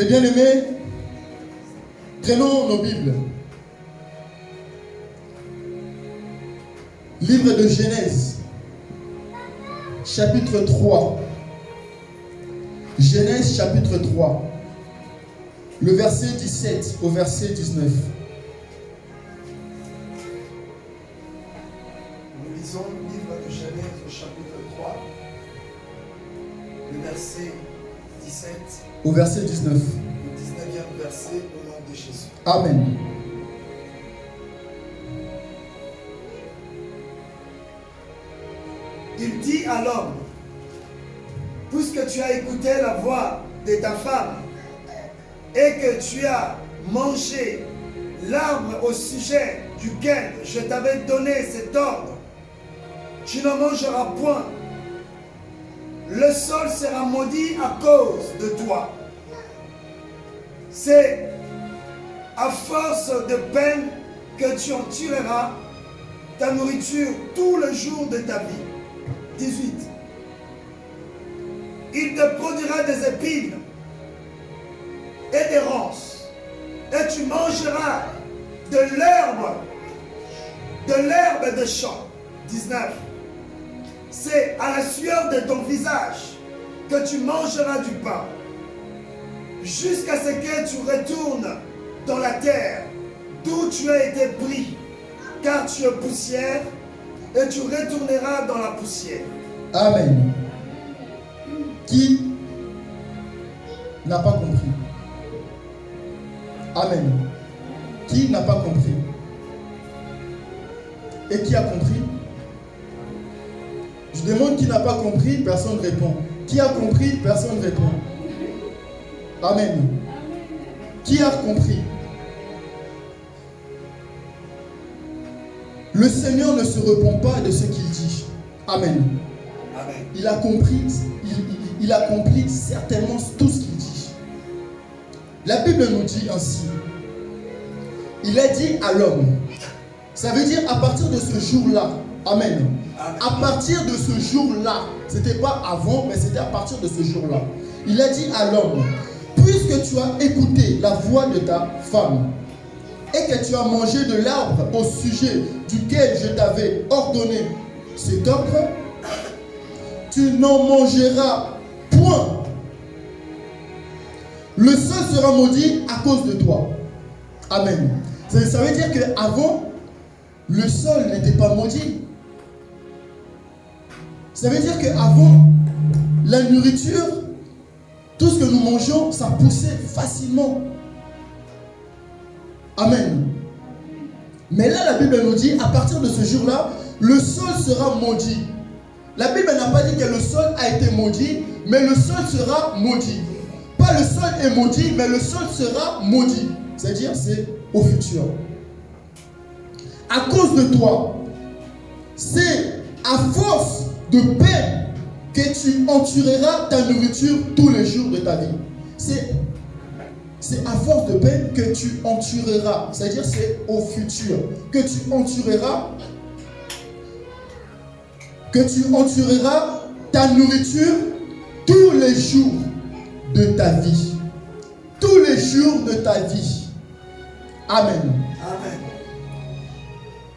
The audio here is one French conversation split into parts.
Mes bien-aimés, prenons nos Bibles. Livre de Genèse, chapitre 3. Genèse, chapitre 3. Le verset 17 au verset 19. Nous lisons le livre de Genèse au chapitre 3, le verset 17 au verset 19. Le 19e verset au nom de Jésus. Amen. Il dit à l'homme, puisque tu as écouté la voix de ta femme et que tu as mangé l'arbre au sujet duquel je t'avais donné cet ordre, tu ne mangeras point. Le sol sera maudit à cause de toi. C'est à force de peine que tu en tireras ta nourriture tous les jours de ta vie. 18. Il te produira des épines et des ronces, et tu mangeras de l'herbe de champ. 19. C'est à la sueur de ton visage que tu mangeras du pain, jusqu'à ce que tu retournes dans la terre d'où tu as été pris, car tu es poussière, et tu retourneras dans la poussière. Amen. Qui n'a pas compris? Amen. Qui n'a pas compris? Et qui a compris? Je demande qui n'a pas compris, personne ne répond. Qui a compris, personne ne répond. Amen. Qui a compris? Le Seigneur ne se repent pas de ce qu'il dit. Amen. Amen. Il a compris, il accomplit certainement tout ce qu'il dit. La Bible nous dit ainsi. Il a dit à l'homme. Ça veut dire à partir de ce jour-là. Amen. Amen. À partir de ce jour-là. C'était pas avant, mais c'était à partir de ce jour-là. Il a dit à l'homme, puisque tu as écouté la voix de ta femme et que tu as mangé de l'arbre au sujet duquel je t'avais ordonné cet ordre, tu n'en mangeras point. Le sol sera maudit à cause de toi. Amen. Ça veut dire qu'avant, le sol n'était pas maudit. Ça veut dire qu'avant, la nourriture, tout ce que nous mangeons, ça poussait facilement. Amen. Mais là, la Bible nous dit, à partir de ce jour-là, le sol sera maudit. La Bible n'a pas dit que le sol a été maudit, mais le sol sera maudit. Pas le sol est maudit, mais le sol sera maudit. C'est-à-dire, c'est au futur. À cause de toi, c'est à force de peine que tu entureras ta nourriture tous les jours de ta vie. C'est à force de peine que tu entureras. C'est-à-dire, c'est au futur. Que tu entureras ta nourriture tous les jours de ta vie. Tous les jours de ta vie. Amen. Amen.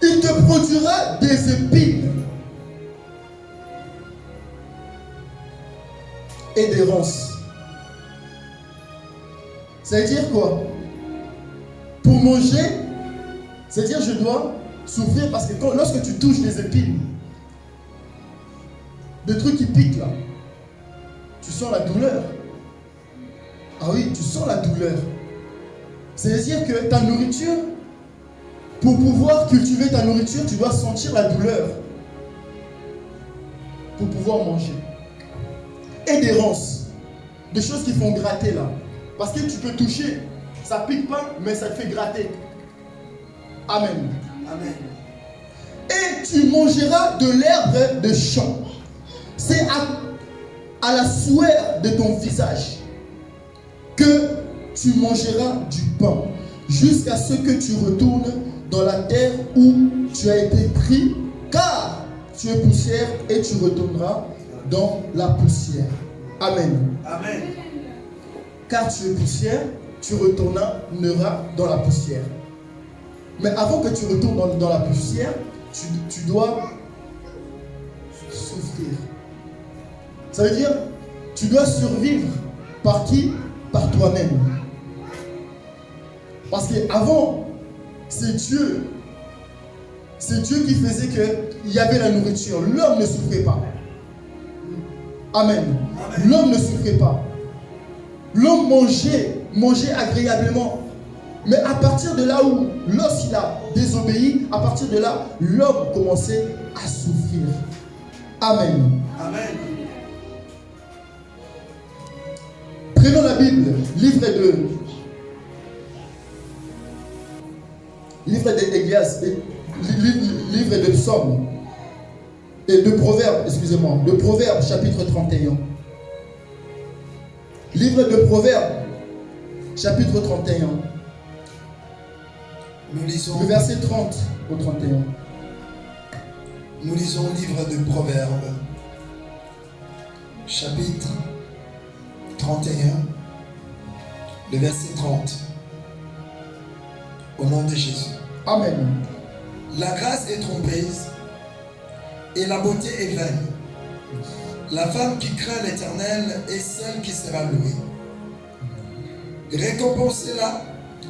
Il te produira des épines et des ronces. C'est-à-dire quoi? Pour manger, c'est-à-dire je dois souffrir parce que lorsque tu touches des épines, des trucs qui piquent là, tu sens la douleur. Ah oui, tu sens la douleur. C'est-à-dire que ta nourriture, pour pouvoir cultiver ta nourriture, tu dois sentir la douleur pour pouvoir manger. Et des ronces, des choses qui font gratter là. Parce que tu peux toucher, ça pique pas, mais ça te fait gratter. Amen. Amen. Et tu mangeras de l'herbe de champ. C'est à la sueur de ton visage que tu mangeras du pain, jusqu'à ce que tu retournes dans la terre où tu as été pris, car tu es poussière et tu retourneras dans la poussière. Amen. Amen. car tu es poussière, tu retourneras dans la poussière. Mais avant que tu retournes dans la poussière, tu dois souffrir. Ça veut dire, tu dois survivre. Par qui? Par toi-même. Parce qu'avant, c'est Dieu qui faisait qu'il y avait la nourriture. L'homme ne souffrait pas. Amen. L'homme ne souffrait pas. L'homme mangeait agréablement. Mais à partir de là où, lorsqu'il a désobéi, à partir de là, l'homme commençait à souffrir. Amen. Amen. Prenons la Bible, livre d'Églias, livre de Psaumes, et de Proverbes, excusez-moi, de Proverbes, chapitre 31. Livre de Proverbes, chapitre 31. Nous lisons le verset 30 au 31. Nous lisons le livre de Proverbes, chapitre 31, le verset 30. Au nom de Jésus. Amen. La grâce est trompeuse et la beauté est vaine. La femme qui craint l'Éternel est celle qui sera louée. Récompensez-la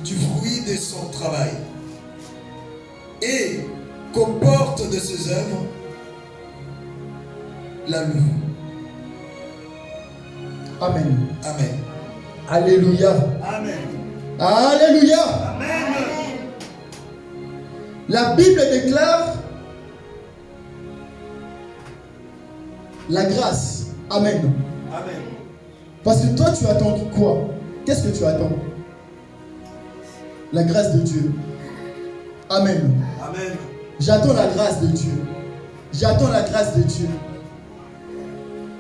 du fruit de son travail et qu'aux portes de ses œuvres la loue. Amen. Amen. Alléluia. Amen. Alléluia. Amen. La Bible déclare la grâce. Amen. Amen. Parce que toi, tu attends quoi? Qu'est-ce que tu attends? La grâce de Dieu. Amen. Amen. J'attends la grâce de Dieu. J'attends la grâce de Dieu.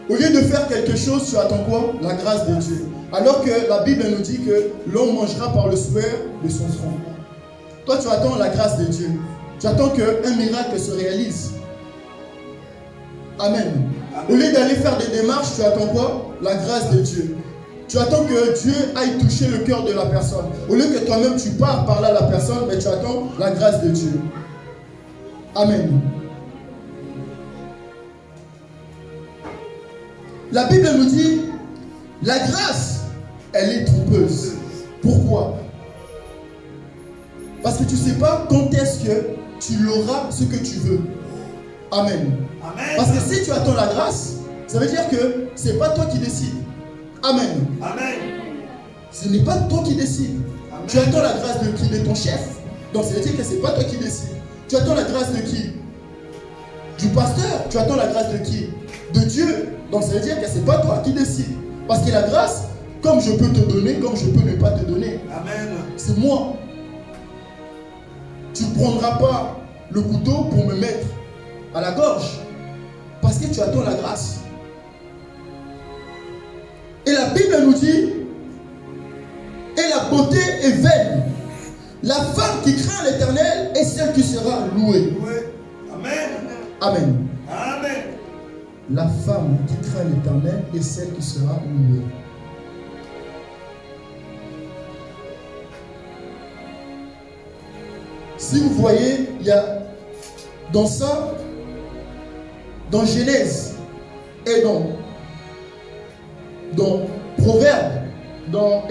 Au lieu de faire quelque chose, tu attends quoi? La grâce de Dieu. Alors que la Bible nous dit que l'homme mangera par le sueur de son front. Toi, tu attends la grâce de Dieu. Tu attends qu'un miracle se réalise. Amen. Au lieu d'aller faire des démarches, tu attends quoi? La grâce de Dieu. Tu attends que Dieu aille toucher le cœur de la personne. Au lieu que toi-même tu pars par là la personne, mais tu attends la grâce de Dieu. Amen. La Bible nous dit, la grâce, elle est trompeuse. Pourquoi? Parce que tu ne sais pas quand est-ce que tu l'auras ce que tu veux. Amen. Amen. Parce que si tu attends la grâce, ça veut dire que ce n'est pas toi qui décides. Amen. Amen. Ce n'est pas toi qui décides. Amen. Tu attends la grâce de qui? De ton chef. Donc ça veut dire que ce n'est pas toi qui décides. Tu attends la grâce de qui? Du pasteur. Tu attends la grâce de qui? De Dieu. Donc ça veut dire que ce n'est pas toi qui décides. Parce que la grâce, comme je peux te donner, comme je peux ne pas te donner. Amen. C'est moi. Tu ne prendras pas le couteau pour me mettre à la gorge. Parce que tu attends la grâce. Et la Bible nous dit, et la beauté est vaine. La femme qui craint l'Éternel est celle qui sera louée. Amen. Amen. Amen. La femme qui craint l'Éternel est celle qui sera louée. Si vous voyez, il y a dans ça, dans Genèse et dans Proverbe, dans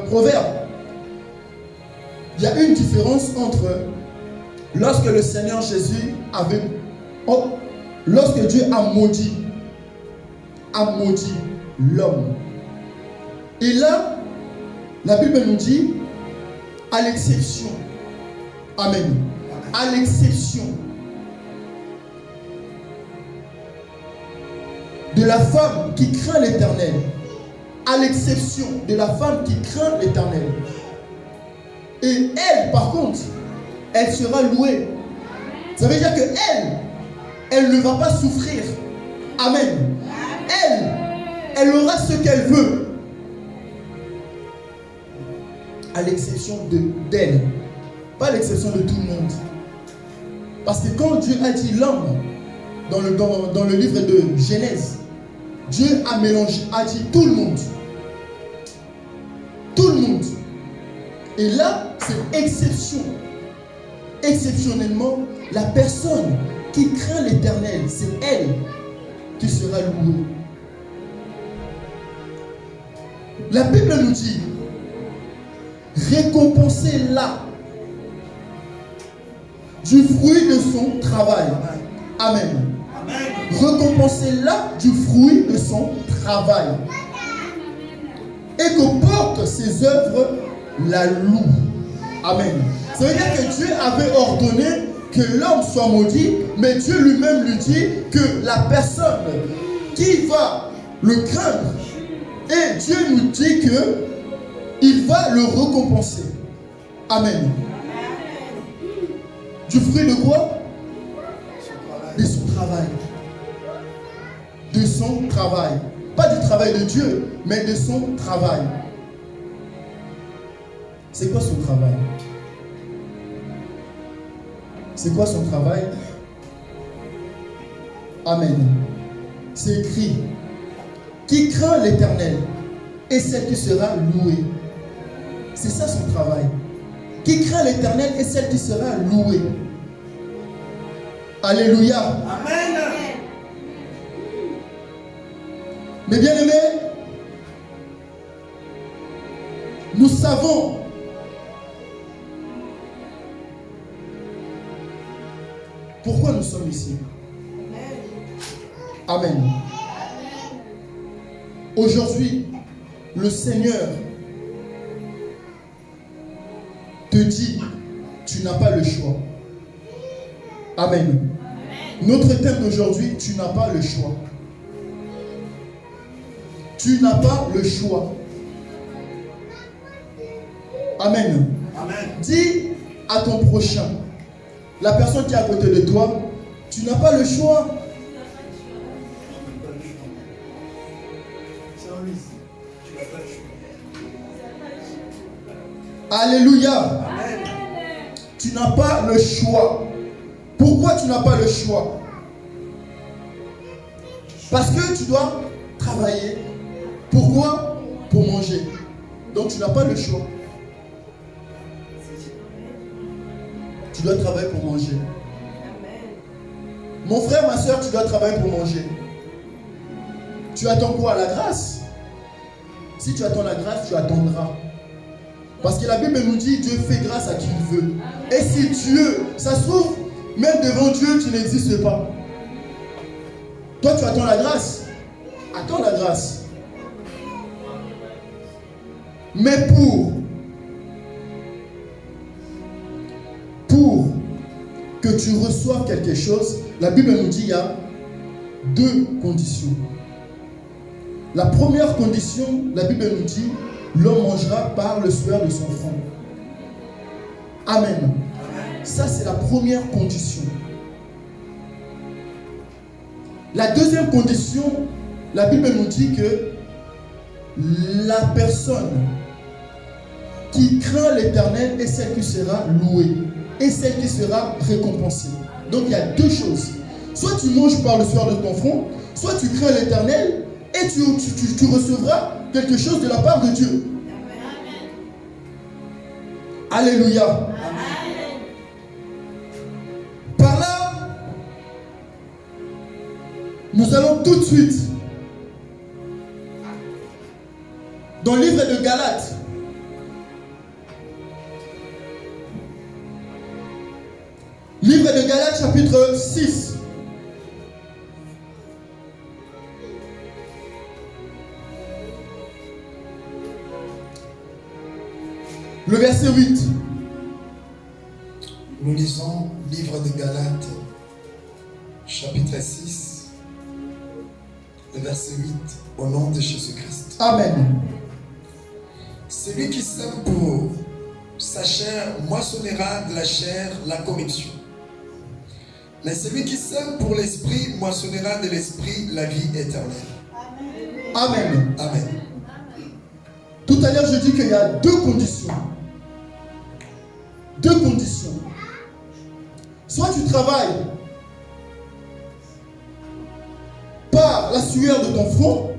Proverbe, il y a une différence entre lorsque le Seigneur Jésus avait, lorsque Dieu a maudit l'homme. Et là, la Bible nous dit, à l'exception, amen, à l'exception de la femme qui craint l'Éternel, à l'exception de la femme qui craint l'Éternel. Et elle, par contre, elle sera louée. Ça veut dire que elle ne va pas souffrir. Amen. Elle aura ce qu'elle veut. À l'exception d'elle. Pas à l'exception de tout le monde. Parce que quand Dieu a dit l'homme, dans le livre de Genèse, Dieu a dit tout le monde. Et là, c'est exception. Exceptionnellement, la personne qui craint l'Éternel, c'est elle qui sera louée. La Bible nous dit, récompensez-la du fruit de son travail. Amen. Récompensez-la du fruit de son travail. Et que porte ses œuvres la loue. Amen. Ça veut dire que Dieu avait ordonné que l'homme soit maudit, mais Dieu lui-même lui dit que la personne qui va le craindre, et Dieu nous dit que il va le récompenser. Amen. Du fruit de quoi? De son travail. De son travail. Pas du travail de Dieu, mais de son travail. C'est quoi son travail? C'est quoi son travail? Amen. C'est écrit, qui craint l'Éternel et celle qui sera louée. C'est ça son travail. Qui craint l'Éternel et celle qui sera louée. Alléluia. Amen. Mais bien aimés, nous savons pourquoi nous sommes ici. Amen. Aujourd'hui, le Seigneur te dit, tu n'as pas le choix. Amen. Notre thème d'aujourd'hui, tu n'as pas le choix. Tu n'as pas le choix. Amen. Amen. Dis à ton prochain, la personne qui est à côté de toi, tu n'as pas le choix. Alléluia. Amen. Tu n'as pas le choix. Pourquoi tu n'as pas le choix? Parce que tu dois travailler. Pourquoi? Pour manger. Donc tu n'as pas le choix. Tu dois travailler pour manger. Mon frère, ma soeur, tu dois travailler pour manger. Tu attends quoi? La grâce? Si tu attends la grâce, tu attendras. Parce que la Bible nous dit, Dieu fait grâce à qui il veut. Et si Dieu, ça se trouve, même devant Dieu, tu n'existes pas. Toi, tu attends la grâce. Attends la grâce. Mais pour que tu reçoives quelque chose, la Bible nous dit qu'il y a deux conditions. La première condition, la Bible nous dit, l'homme mangera par le sueur de son front. Amen. Ça, c'est la première condition. La deuxième condition, la Bible nous dit que la personne qui craint l'Éternel est celle qui sera louée et celle qui sera récompensée. Donc, il y a deux choses. Soit tu manges par le sueur de ton front, soit tu crains l'Éternel et tu recevras quelque chose de la part de Dieu. Amen. Alléluia. Amen. Par là, nous allons tout de suite dans le livre de Galates. Livre de Galates, chapitre 6. Le verset 8. Nous lisons livre de Galates, chapitre 6, le verset 8, au nom de Jésus-Christ. Amen. Celui qui sème pour sa chair moissonnera de la chair la corruption. Mais celui qui sème pour l'esprit moissonnera de l'esprit la vie éternelle. Amen. Amen. Tout à l'heure, je dis qu'il y a deux conditions. Deux conditions. Soit tu travailles par la sueur de ton front,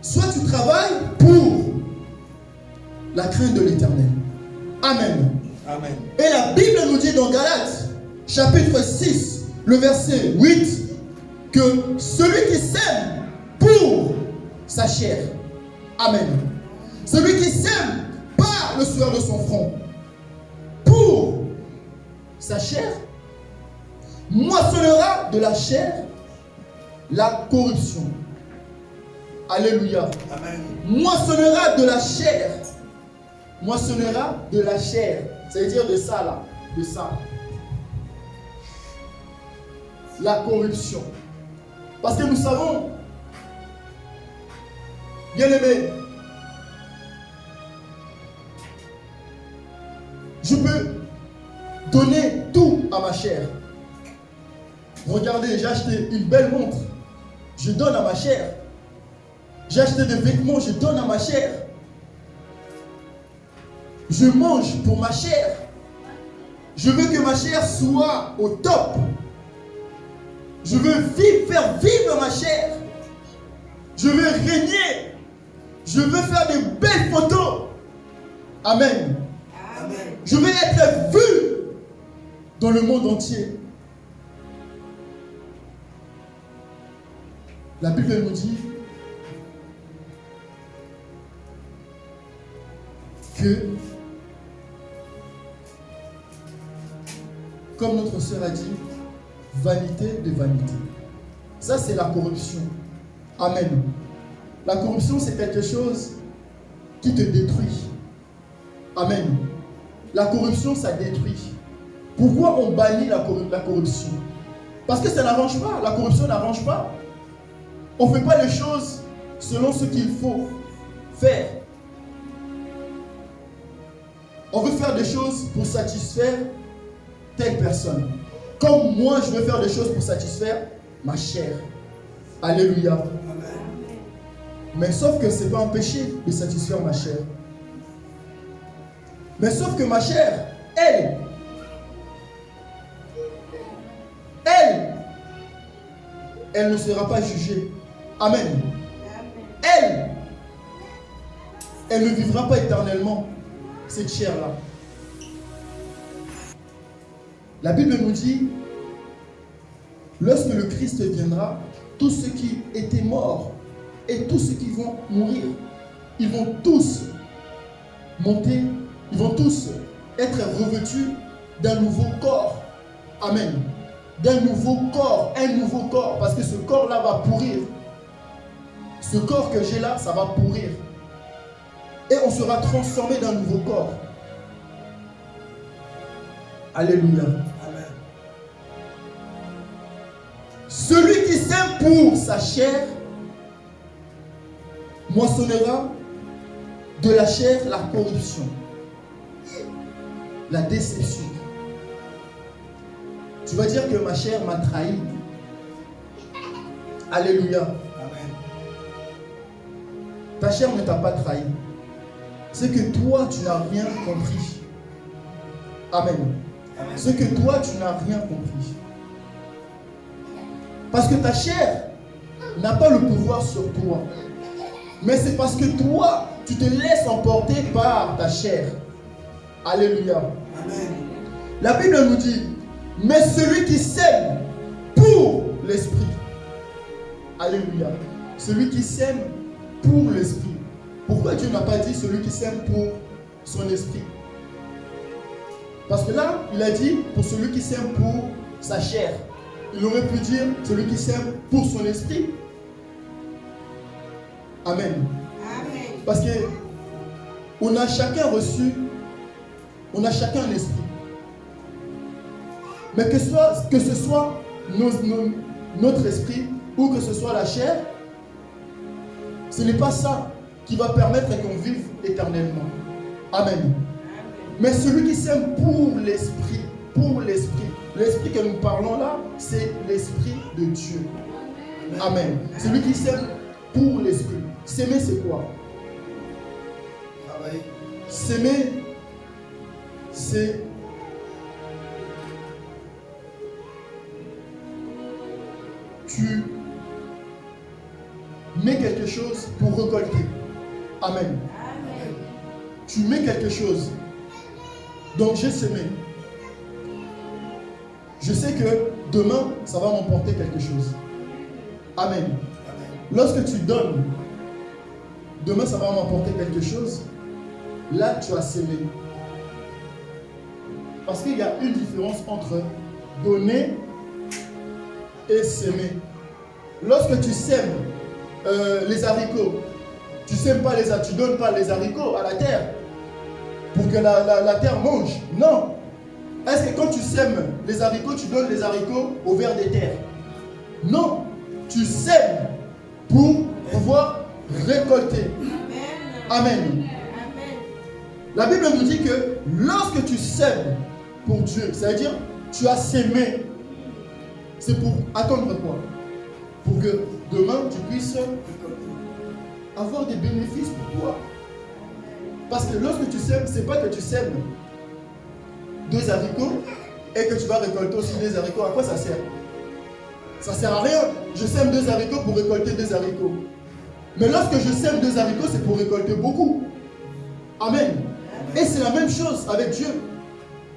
soit tu travailles pour la crainte de l'Éternel. Amen. Amen. Et la Bible nous dit dans Galates, chapitre 6, le verset 8, que celui qui sème pour sa chair, amen, celui qui sème par le sueur de son front, pour sa chair, moissonnera de la chair la corruption. Alléluia. Amen. Moissonnera de la chair. Moissonnera de la chair. C'est-à-dire de ça là. De ça. La corruption. Parce que nous savons, bien aimé, je peux donner tout à ma chair. Regardez, j'ai acheté une belle montre. Je donne à ma chair. J'ai acheté des vêtements, je donne à ma chair. Je mange pour ma chair. Je veux que ma chair soit au top. Je veux faire vivre ma chair. Je veux régner. Je veux faire de belles photos. Amen. Amen. Je veux être vu dans le monde entier. La Bible nous dit que, comme notre sœur a dit, vanité de vanité. Ça, c'est la corruption. Amen. La corruption, c'est quelque chose qui te détruit. Amen. La corruption, ça détruit. Pourquoi on bannit la corruption? Parce que ça n'arrange pas. La corruption n'arrange pas. On ne fait pas les choses selon ce qu'il faut faire. On veut faire des choses pour satisfaire telle personne. Comme moi, je veux faire des choses pour satisfaire ma chair. Alléluia. Amen. Mais sauf que ce n'est pas un péché de satisfaire ma chair. Mais sauf que ma chair, elle ne sera pas jugée. Amen. Elle ne vivra pas éternellement, cette chair-là. La Bible nous dit, lorsque le Christ viendra, tous ceux qui étaient morts et tous ceux qui vont mourir, ils vont tous monter, ils vont tous être revêtus d'un nouveau corps. Amen. D'un nouveau corps, un nouveau corps, parce que ce corps-là va pourrir. Ce corps que j'ai là, ça va pourrir. Et on sera transformé d'un nouveau corps. Alléluia. Amen. Celui qui sème pour sa chair moissonnera de la chair la corruption, la déception. Tu vas dire que ma chair m'a trahi. Alléluia. Amen. Ta chair ne t'a pas trahi. C'est que toi, tu n'as rien compris. Amen. Amen. C'est que toi, tu n'as rien compris. Parce que ta chair n'a pas le pouvoir sur toi. Mais c'est parce que toi, tu te laisses emporter par ta chair. Alléluia. Amen. La Bible nous dit, mais celui qui sème pour l'esprit. Alléluia. Celui qui sème pour l'esprit. Pourquoi Dieu n'a pas dit celui qui sème pour son esprit? Parce que là, il a dit pour celui qui sème pour sa chair. Il aurait pu dire celui qui sème pour son esprit. Amen. Amen. Parce que on a chacun reçu, on a chacun un esprit. Mais que ce soit notre esprit ou que ce soit la chair, ce n'est pas ça qui va permettre qu'on vive éternellement. Amen. Mais celui qui sème pour l'esprit, l'esprit que nous parlons là, c'est l'esprit de Dieu. Amen. Celui qui sème pour l'esprit. S'aimer, c'est quoi? Travailler. S'aimer, c'est tu mets quelque chose pour récolter. Amen. Amen. Tu mets quelque chose Donc j'ai semé. Je sais que demain, ça va m'emporter quelque chose. Amen. Lorsque tu donnes, demain ça va m'emporter quelque chose. Là, tu as semé. Parce qu'il y a une différence entre donner et s'aimer. Lorsque tu sèmes les haricots, tu donnes pas les haricots à la terre pour que la terre mange. Non. Est-ce que quand tu sèmes les haricots, tu donnes les haricots au vers des terres? Non. Tu sèmes pour pouvoir récolter. Amen. La Bible nous dit que lorsque tu sèmes pour Dieu, c'est-à-dire tu as sémé, c'est pour attendre quoi? Pour que demain tu puisses avoir des bénéfices pour toi. Parce que lorsque tu sèmes, c'est pas que tu sèmes 2 haricots et que tu vas récolter aussi 2 haricots. À quoi ça sert? Ça sert à rien. Je sème 2 haricots pour récolter 2 haricots. Mais lorsque je sème 2 haricots, c'est pour récolter beaucoup. Amen. Et c'est la même chose avec Dieu.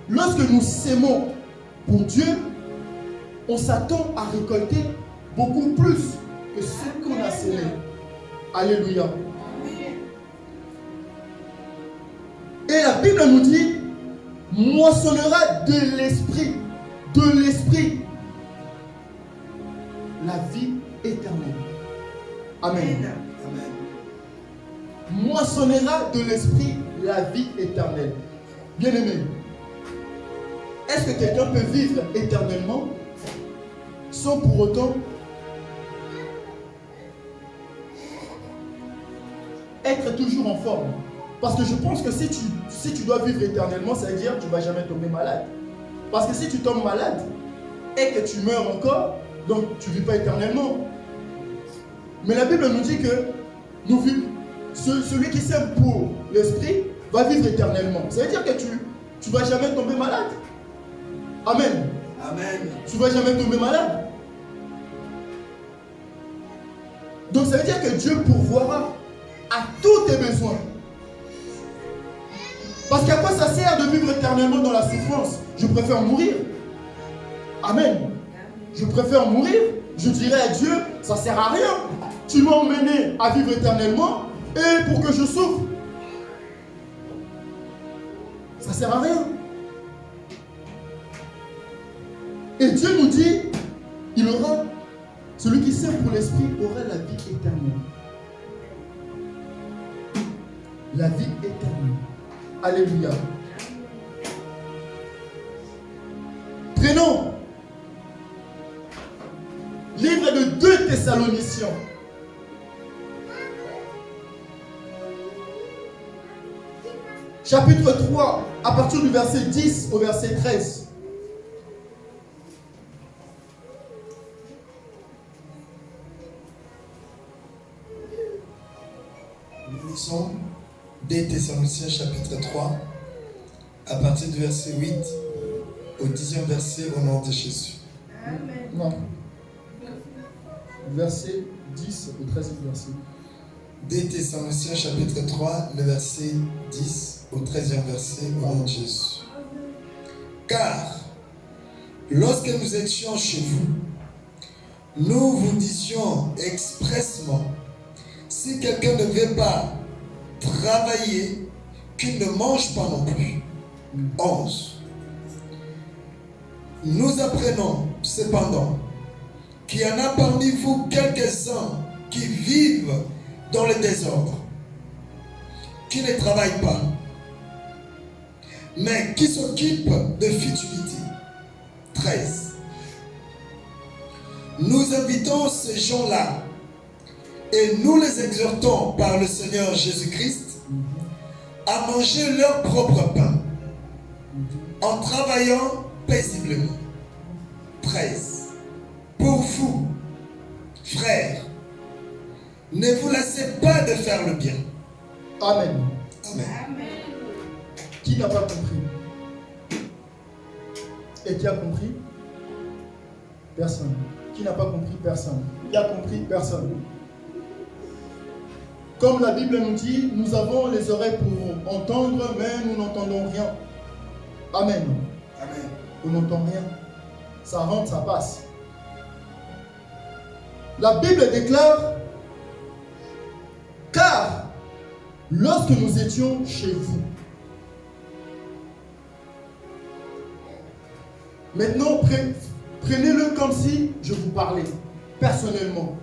Lorsque nous sémons pour Dieu, on s'attend à récolter beaucoup plus que ce qu'on a sémé. Alléluia. Et la Bible nous dit, moissonnera de l'esprit la vie éternelle. Amen. Moissonnera de l'esprit la vie éternelle. Bien-aimé, est-ce que quelqu'un peut vivre éternellement sans pour autant être toujours en forme? Parce que je pense que si tu dois vivre éternellement, ça veut dire que tu ne vas jamais tomber malade. Parce que si tu tombes malade et que tu meurs encore, donc tu ne vis pas éternellement. Mais la Bible nous dit que nous vivons. Celui qui sème pour l'esprit va vivre éternellement. Ça veut dire que tu ne vas jamais tomber malade. Amen. Amen. Tu ne vas jamais tomber malade. Donc ça veut dire que Dieu pourvoira à tous tes besoins. Parce qu'à quoi ça sert de vivre éternellement dans la souffrance? Je préfère mourir. Amen. Je préfère mourir. Je dirais à Dieu, ça ne sert à rien. Tu m'as emmené à vivre éternellement et pour que je souffre. Ça ne sert à rien. Et Dieu nous dit, celui qui sème pour l'esprit aura la vie éternelle. La vie éternelle. Alléluia. Prenons livre de 2 Thessaloniciens. Chapitre 3, à partir du verset 10 au verset 13. Nous lisons 2 Thessaloniciens chapitre 3, à partir du verset 8 au 10e verset au nom de Jésus. Amen. Non. Verset 10 au 13e verset. 2 Thessaloniciens chapitre 3, le verset 10 au 13e verset au nom de Jésus. Car, lorsque nous étions chez vous, nous vous disions expressement, si quelqu'un ne veut pas travailler, qu'il ne mange pas non plus. 11. Nous apprenons cependant qu'il y en a parmi vous quelques-uns qui vivent dans le désordre, qui ne travaillent pas, mais qui s'occupent de futilité. 13. Nous invitons ces gens-là et nous les exhortons par le Seigneur Jésus-Christ à manger leur propre pain en travaillant paisiblement. 13. Pour vous, frères, ne vous lassez pas de faire le bien. Amen. Amen. Qui n'a pas compris? Et qui a compris? Personne. Qui n'a pas compris? Personne. Qui a compris? Personne. Comme la Bible nous dit, nous avons les oreilles pour entendre, mais nous n'entendons rien. Amen. Amen. On n'entend rien. Ça rentre, ça passe. La Bible déclare, car lorsque nous étions chez vous, maintenant prenez-le comme si je vous parlais personnellement.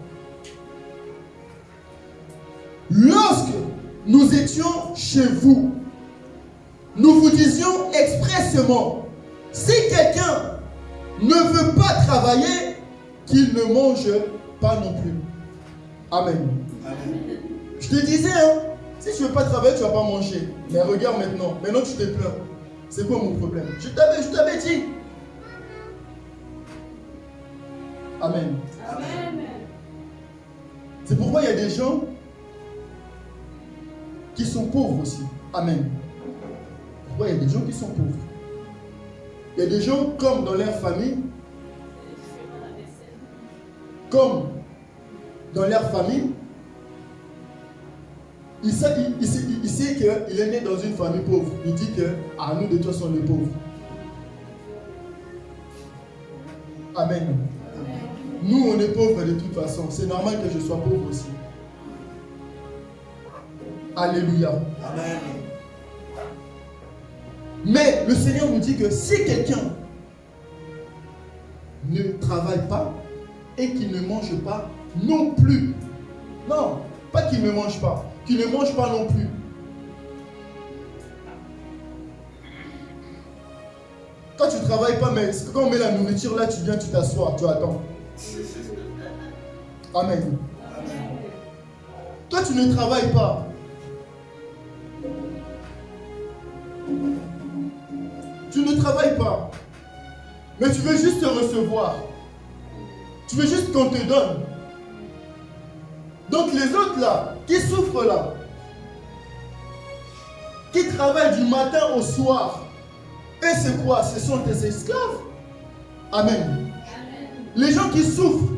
Lorsque nous étions chez vous, nous vous disions expressément, si quelqu'un ne veut pas travailler, qu'il ne mange pas non plus. Amen. Amen. Je te disais, hein, si tu ne veux pas travailler, tu ne vas pas manger. Mais regarde maintenant, tu te plains. C'est quoi mon problème? Je t'avais dit. Amen. Amen. C'est pourquoi il y a des gens qui sont pauvres aussi. Amen. Pourquoi il y a des gens qui sont pauvres? Il y a des gens comme dans leur famille, il sait qu'il est né dans une famille pauvre. Il dit que nous de toi sommes les pauvres. Amen. Nous on est pauvres de toute façon. C'est normal que je sois pauvre aussi. Alléluia. Amen. Mais le Seigneur nous dit que si quelqu'un ne travaille pas et qu'il ne mange pas non plus, non, pas qu'il ne mange pas, qu'il ne mange pas non plus. Quand tu ne travailles pas, mais quand on met la nourriture là, tu viens, tu t'assois, tu attends. Amen. Toi, tu ne travailles pas. Tu ne travailles pas, mais tu veux juste te recevoir. Tu veux juste qu'on te donne. Donc les autres là, qui souffrent là, qui travaillent du matin au soir, et c'est quoi? Ce sont tes esclaves. Amen. Les gens qui souffrent,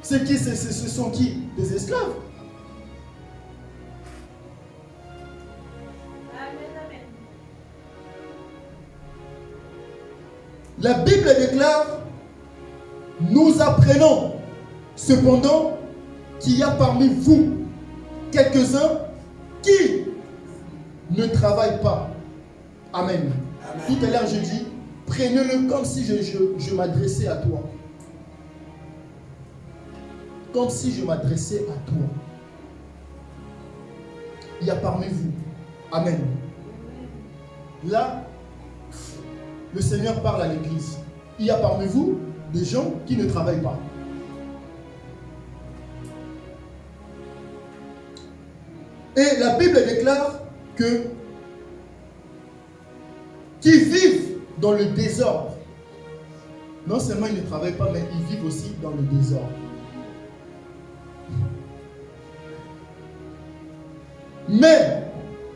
c'est qui? Ce sont qui? Des esclaves. La Bible déclare, nous apprenons cependant qu'il y a parmi vous quelques-uns qui ne travaillent pas. Amen. Amen. Tout à l'heure je dis, prenez-le comme si je m'adressais à toi. Comme si je m'adressais à toi. Il y a parmi vous. Amen. Là, le Seigneur parle à l'église. Il y a parmi vous des gens qui ne travaillent pas. Et la Bible déclare que qui vivent dans le désordre. Non seulement ils ne travaillent pas, mais ils vivent aussi dans le désordre. Mais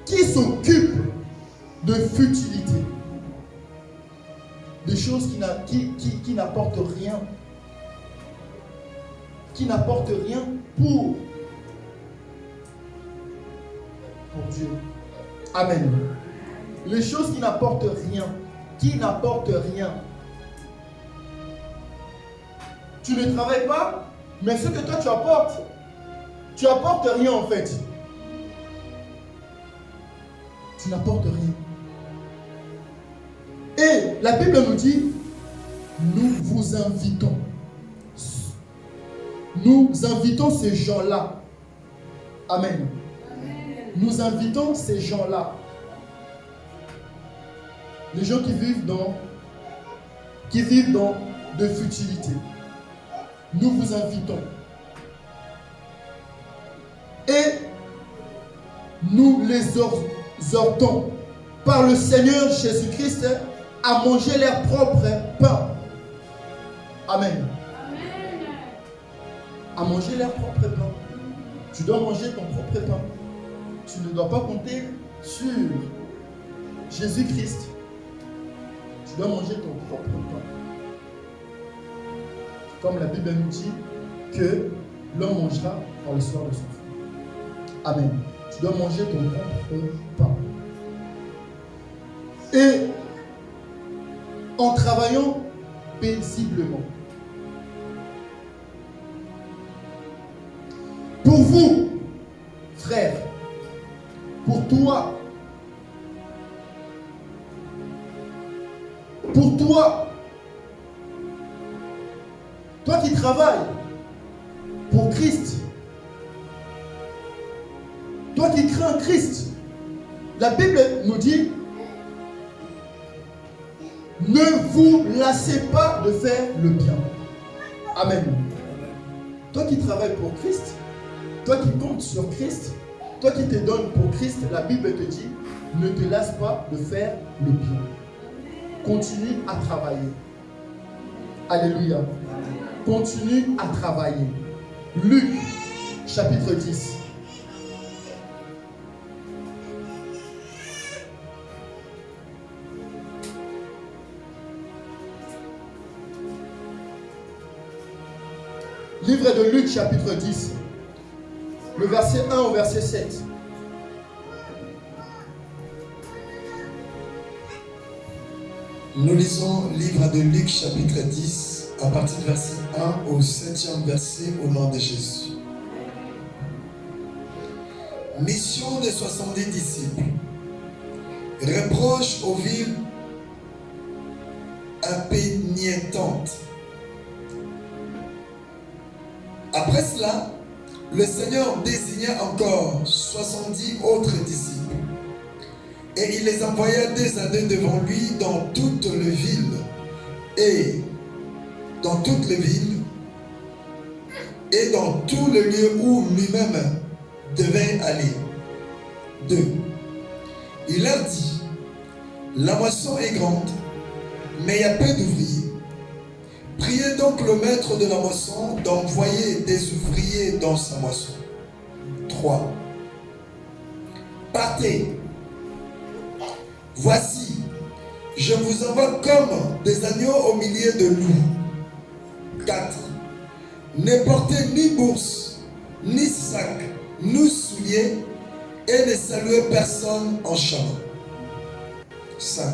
qui s'occupent de futilité. Des choses qui n'apportent rien. Qui n'apportent rien pour Dieu. Amen. Les choses qui n'apportent rien. Qui n'apportent rien. Tu ne travailles pas, mais ce que toi tu apportes rien en fait. Tu n'apportes rien. Et la Bible nous dit, nous vous invitons. Nous invitons ces gens-là. Amen. Amen. Nous invitons ces gens-là. Les gens qui vivent dans de futilité. Nous vous invitons. Et nous les exhortons par le Seigneur Jésus-Christ à manger leur propre pain. Amen. Amen. À manger leur propre pain. Tu dois manger ton propre pain. Tu ne dois pas compter sur Jésus-Christ. Tu dois manger ton propre pain. Comme la Bible nous dit que l'homme mangera par le soir de son faim. Amen. Tu dois manger ton propre pain. Et en travaillant paisiblement. Pour vous, frères, pour toi, toi qui travailles pour Christ, toi qui crains Christ, la Bible nous dit, ne vous lassez pas de faire le bien. Amen. Toi qui travailles pour Christ, toi qui comptes sur Christ, toi qui te donnes pour Christ, la Bible te dit, ne te lasse pas de faire le bien. Continue à travailler. Alléluia. Continue à travailler. Luc, chapitre 10. Livre de Luc, chapitre 10. Le verset 1 au verset 7. Nous lisons livre de Luc chapitre 10 à partir du verset 1 au 7e verset au nom de Jésus. Mission des 70 disciples. Reproche aux villes impénitantes. Après cela, le Seigneur désigna encore 70 autres disciples. Et il les envoya 2 à 2 devant lui dans toutes les villes et dans tous les lieux où lui-même devait aller. 2. Il leur dit, la moisson est grande, mais il y a peu d'ouvriers. Priez donc le maître de la moisson d'envoyer des ouvriers dans sa moisson. 3. Partez. Voici, je vous envoie comme des agneaux au milieu de loups. 4. Ne portez ni bourse, ni sac, ni souliers, et ne saluez personne en chemin. 5.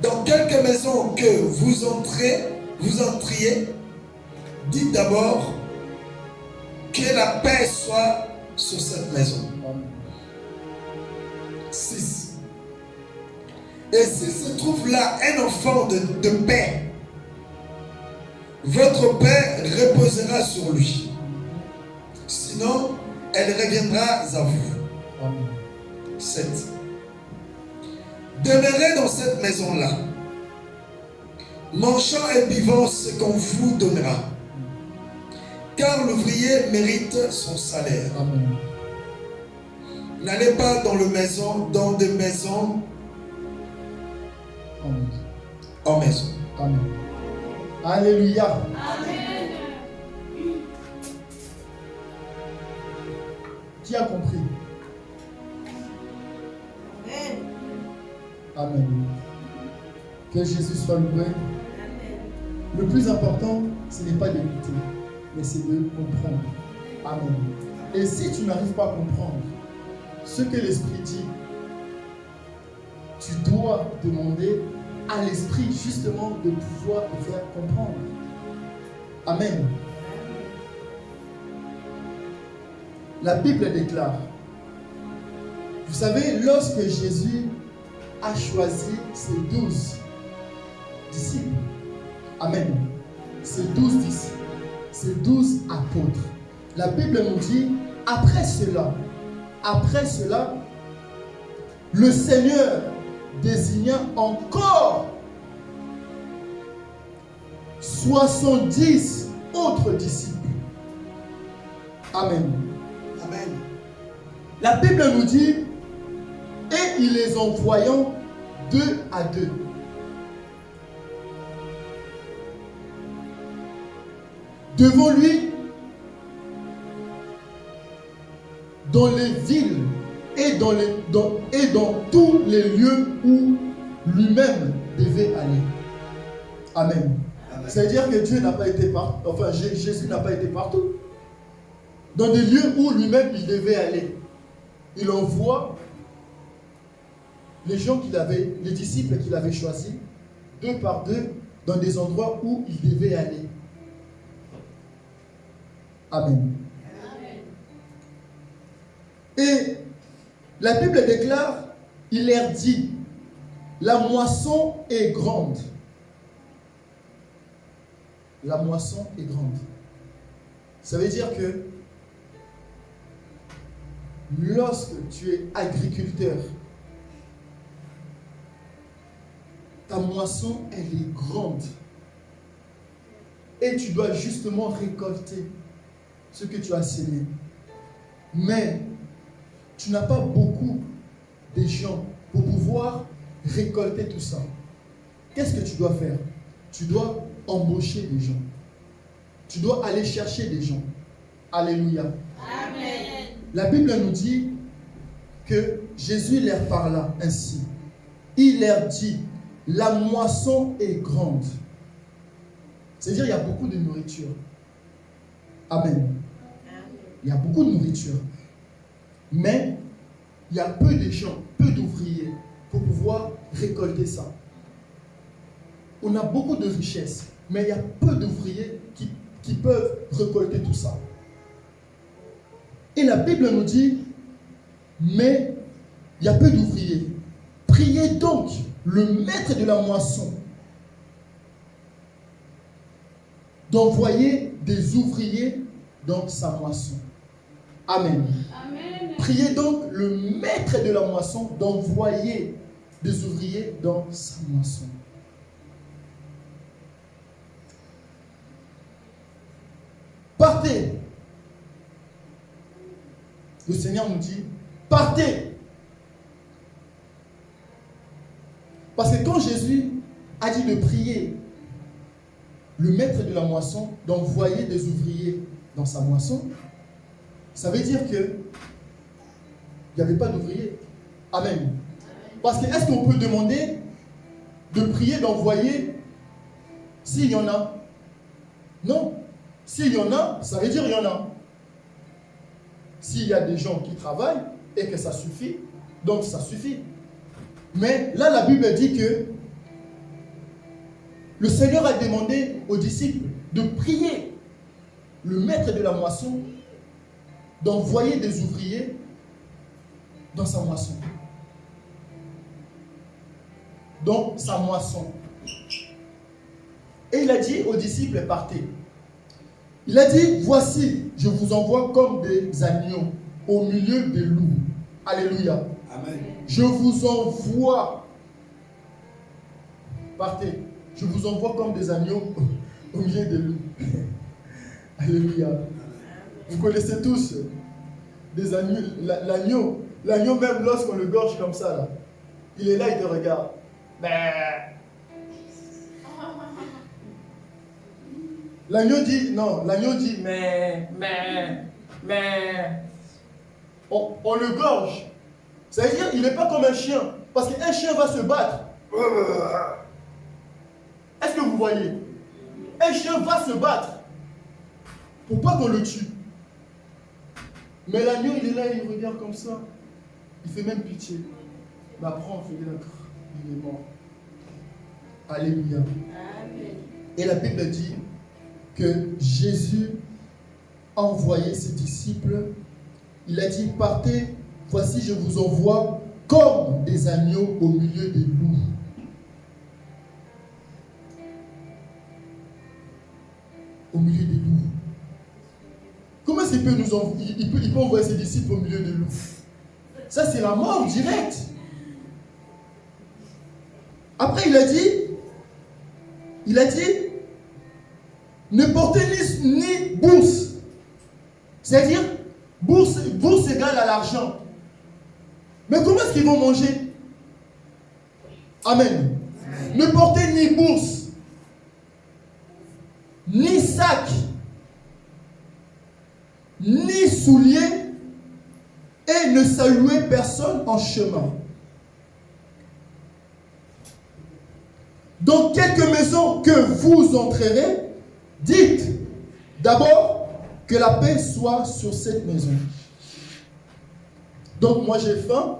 Dans quelque maison que vous entriez, dites d'abord que la paix soit sur cette maison. 6. Et s'il se trouve là un enfant de paix, votre paix reposera sur lui. Sinon, elle reviendra à vous. 7. Demeurez dans cette maison-là, mangeant et buvant ce qu'on vous donnera, car l'ouvrier mérite son salaire. Amen. N'allez pas dans des maisons en maison. Amen. Alléluia. Amen. Qui a compris? Amen. Amen. Que Jésus soit loué. Amen. Le plus important, ce n'est pas d'écouter, mais c'est de comprendre. Amen. Et si tu n'arrives pas à comprendre ce que l'Esprit dit, tu dois demander à l'Esprit justement de pouvoir te faire comprendre. Amen. La Bible déclare, vous savez, lorsque Jésus a choisi ses 12 disciples, amen, ses 12 disciples, ses 12 apôtres, la Bible nous dit, après cela, le Seigneur désigna encore 70 autres disciples. Amen. Amen. La Bible nous dit, et il les envoyant 2 à 2. Devant lui, dans les villes et dans tous les lieux où lui-même devait aller. Amen. C'est-à-dire que Dieu n'a pas été partout, enfin Jésus n'a pas été partout. Dans des lieux où lui-même il devait aller. Il envoie les gens qu'il avait, les disciples qu'il avait choisis, 2 par 2, dans des endroits où ils devaient aller. Amen. Et la Bible déclare, il leur dit, la moisson est grande. La moisson est grande. Ça veut dire que lorsque tu es agriculteur, ta moisson, elle est grande. Et tu dois justement récolter ce que tu as semé. Mais tu n'as pas beaucoup de gens pour pouvoir récolter tout ça. Qu'est-ce que tu dois faire? Tu dois embaucher des gens. Tu dois aller chercher des gens. Alléluia. Amen. La Bible nous dit que Jésus leur parla ainsi. Il leur dit, la moisson est grande. C'est-à-dire, il y a beaucoup de nourriture. Amen. Il y a beaucoup de nourriture. Mais il y a peu de gens, peu d'ouvriers pour pouvoir récolter ça. On a beaucoup de richesses, mais il y a peu d'ouvriers qui peuvent récolter tout ça. Et la Bible nous dit, mais il y a peu d'ouvriers. Priez donc le maître de la moisson d'envoyer des ouvriers dans sa moisson. Amen. Amen. Priez donc le maître de la moisson d'envoyer des ouvriers dans sa moisson. Partez. Le Seigneur nous dit, partez. Parce que quand Jésus a dit de prier le maître de la moisson d'envoyer des ouvriers dans sa moisson, ça veut dire que il n'y avait pas d'ouvriers. Amen. Parce que est-ce qu'on peut demander de prier d'envoyer s'il y en a? Non. S'il y en a, ça veut dire il y en a. S'il y a des gens qui travaillent et que ça suffit, donc ça suffit. Mais là, la Bible dit que le Seigneur a demandé aux disciples de prier le maître de la moisson d'envoyer des ouvriers dans sa moisson. Dans sa moisson. Et il a dit aux disciples, partez. Il a dit, voici, je vous envoie comme des agneaux au milieu des loups. Alléluia. Amen. Je vous envoie. Partez. Je vous envoie comme des agneaux au milieu des loups. Alléluia. Vous connaissez tous des agneaux. L'agneau même lorsqu'on le gorge comme ça, là, il est là, il te regarde. L'agneau dit, mais, on le gorge. Ça veut dire, il n'est pas comme un chien. Parce qu'un chien va se battre. Est-ce que vous voyez? Un chien va se battre pour pas qu'on le tue. Mais l'agneau, il est là, il regarde comme ça. Il fait même pitié. Mais après, on fait là, il est mort. Alléluia. Amen. Et la Bible dit que Jésus a envoyé ses disciples. Il a dit, partez, voici je vous envoie comme des agneaux au milieu des loups. Au milieu des loups. Comment est-ce qu'il peut nous envoyer, il peut envoyer ses disciples au milieu des loups? Ça, c'est la mort directe. Après, il a dit, ne portez ni bourse. C'est-à-dire, bourse égale à l'argent. Mais comment est-ce qu'ils vont manger? Amen. Amen. Ne portez ni bourse, ni sac, ni souliers, et ne saluez personne en chemin. Dans quelque maison que vous entrerez, dites d'abord que la paix soit sur cette maison. Donc moi j'ai faim,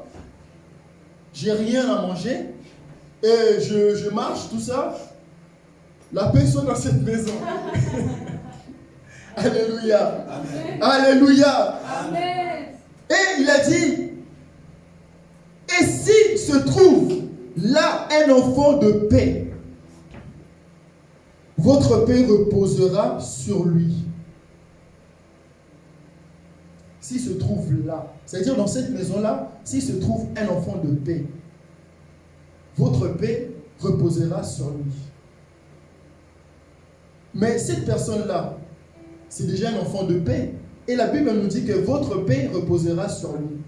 j'ai rien à manger, et je marche, tout ça, la paix soit dans cette maison. Alléluia. Amen. Alléluia. Amen. Et il a dit, et si se trouve là un enfant de paix, votre paix reposera sur lui. S'il se trouve là, c'est-à-dire dans cette maison-là, s'il se trouve un enfant de paix, votre paix reposera sur lui. Mais cette personne-là, c'est déjà un enfant de paix. Et la Bible nous dit que votre paix reposera sur lui.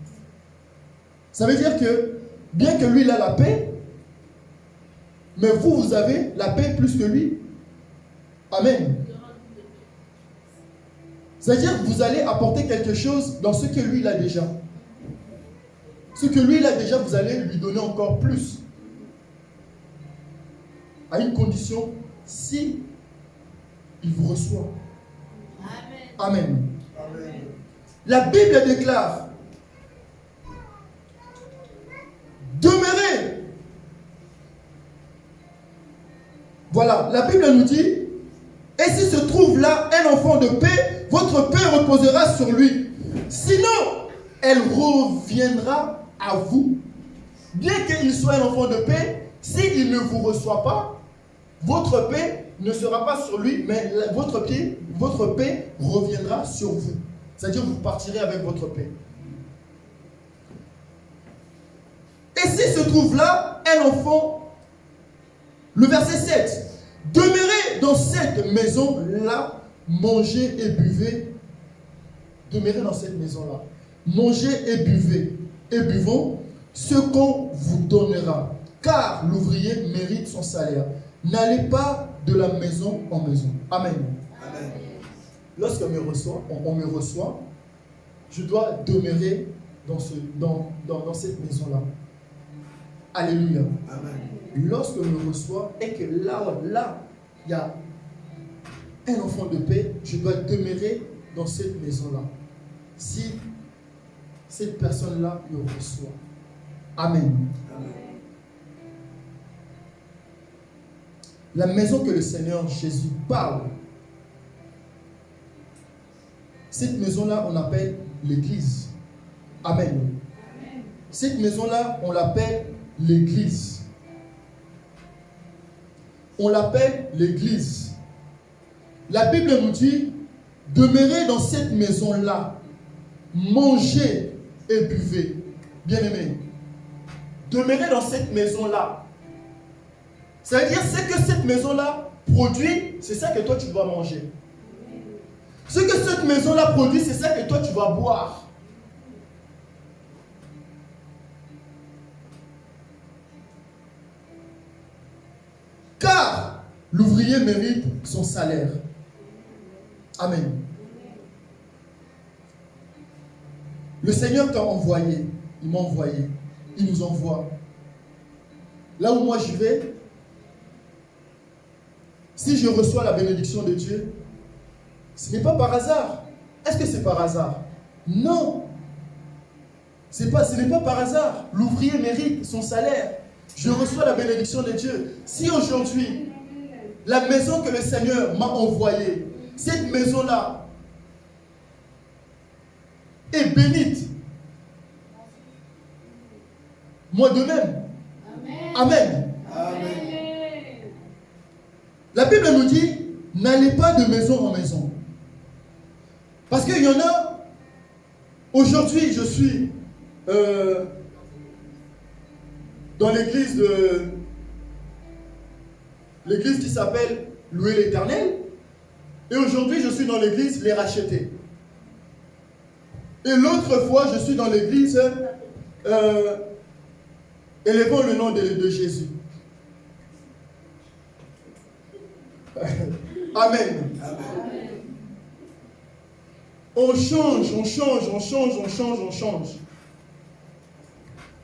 Ça veut dire que, bien que lui, il a la paix, mais vous, vous avez la paix plus que lui. Amen. C'est-à-dire que vous allez apporter quelque chose dans ce que lui, il a déjà. Ce que lui, il a déjà, vous allez lui donner encore plus. À une condition, si il vous reçoit. Amen. Amen. La Bible déclare, demeurez. Voilà, la Bible nous dit, et s'il se trouve là un enfant de paix, votre paix reposera sur lui. Sinon, elle reviendra à vous. Bien qu'il soit un enfant de paix, s'il ne vous reçoit pas, votre paix ne sera pas sur lui, mais votre paix reviendra sur vous. C'est-à-dire que vous partirez avec votre paix. Et s'il se trouve là un enfant, le verset 7, demeurez dans cette maison-là, mangez et buvez. Demeurez dans cette maison-là. Mangez et buvez. Et buvons ce qu'on vous donnera. Car l'ouvrier mérite son salaire. N'allez pas de la maison en maison. Amen. Amen. Lorsqu'on me reçoit, je dois demeurer dans cette maison-là. Alléluia. Amen. Lorsqu'on me reçoit et que là, il y a un enfant de paix, je dois demeurer dans cette maison-là. Si cette personne-là me reçoit. Amen. Amen. La maison que le Seigneur Jésus parle, cette maison-là, on l'appelle l'église. Amen. Cette maison-là, on l'appelle l'église. On l'appelle l'église. La Bible nous dit, demeurez dans cette maison-là, mangez et buvez. Bien-aimés, demeurez dans cette maison-là. C'est-à-dire, ce que cette maison-là produit, c'est ça que toi tu dois manger. Ce que cette maison-là produit, c'est ça que toi tu vas boire. Car l'ouvrier mérite son salaire. Amen. Le Seigneur t'a envoyé, il m'a envoyé, il nous envoie. Là où moi je vais, si je reçois la bénédiction de Dieu, ce n'est pas par hasard. Est-ce que c'est par hasard? Non. Ce n'est pas par hasard. L'ouvrier mérite son salaire. Je reçois la bénédiction de Dieu. Si aujourd'hui, la maison que le Seigneur m'a envoyée, cette maison-là est bénite, moi de même. Amen. Amen. La Bible nous dit, n'allez pas de maison en maison. Parce qu'il y en a, aujourd'hui je suis dans l'église qui s'appelle Louer l'Éternel. Et aujourd'hui je suis dans l'église Les Rachetés. Et l'autre fois je suis dans l'église Élevons le nom de Jésus. Amen. Amen. On change.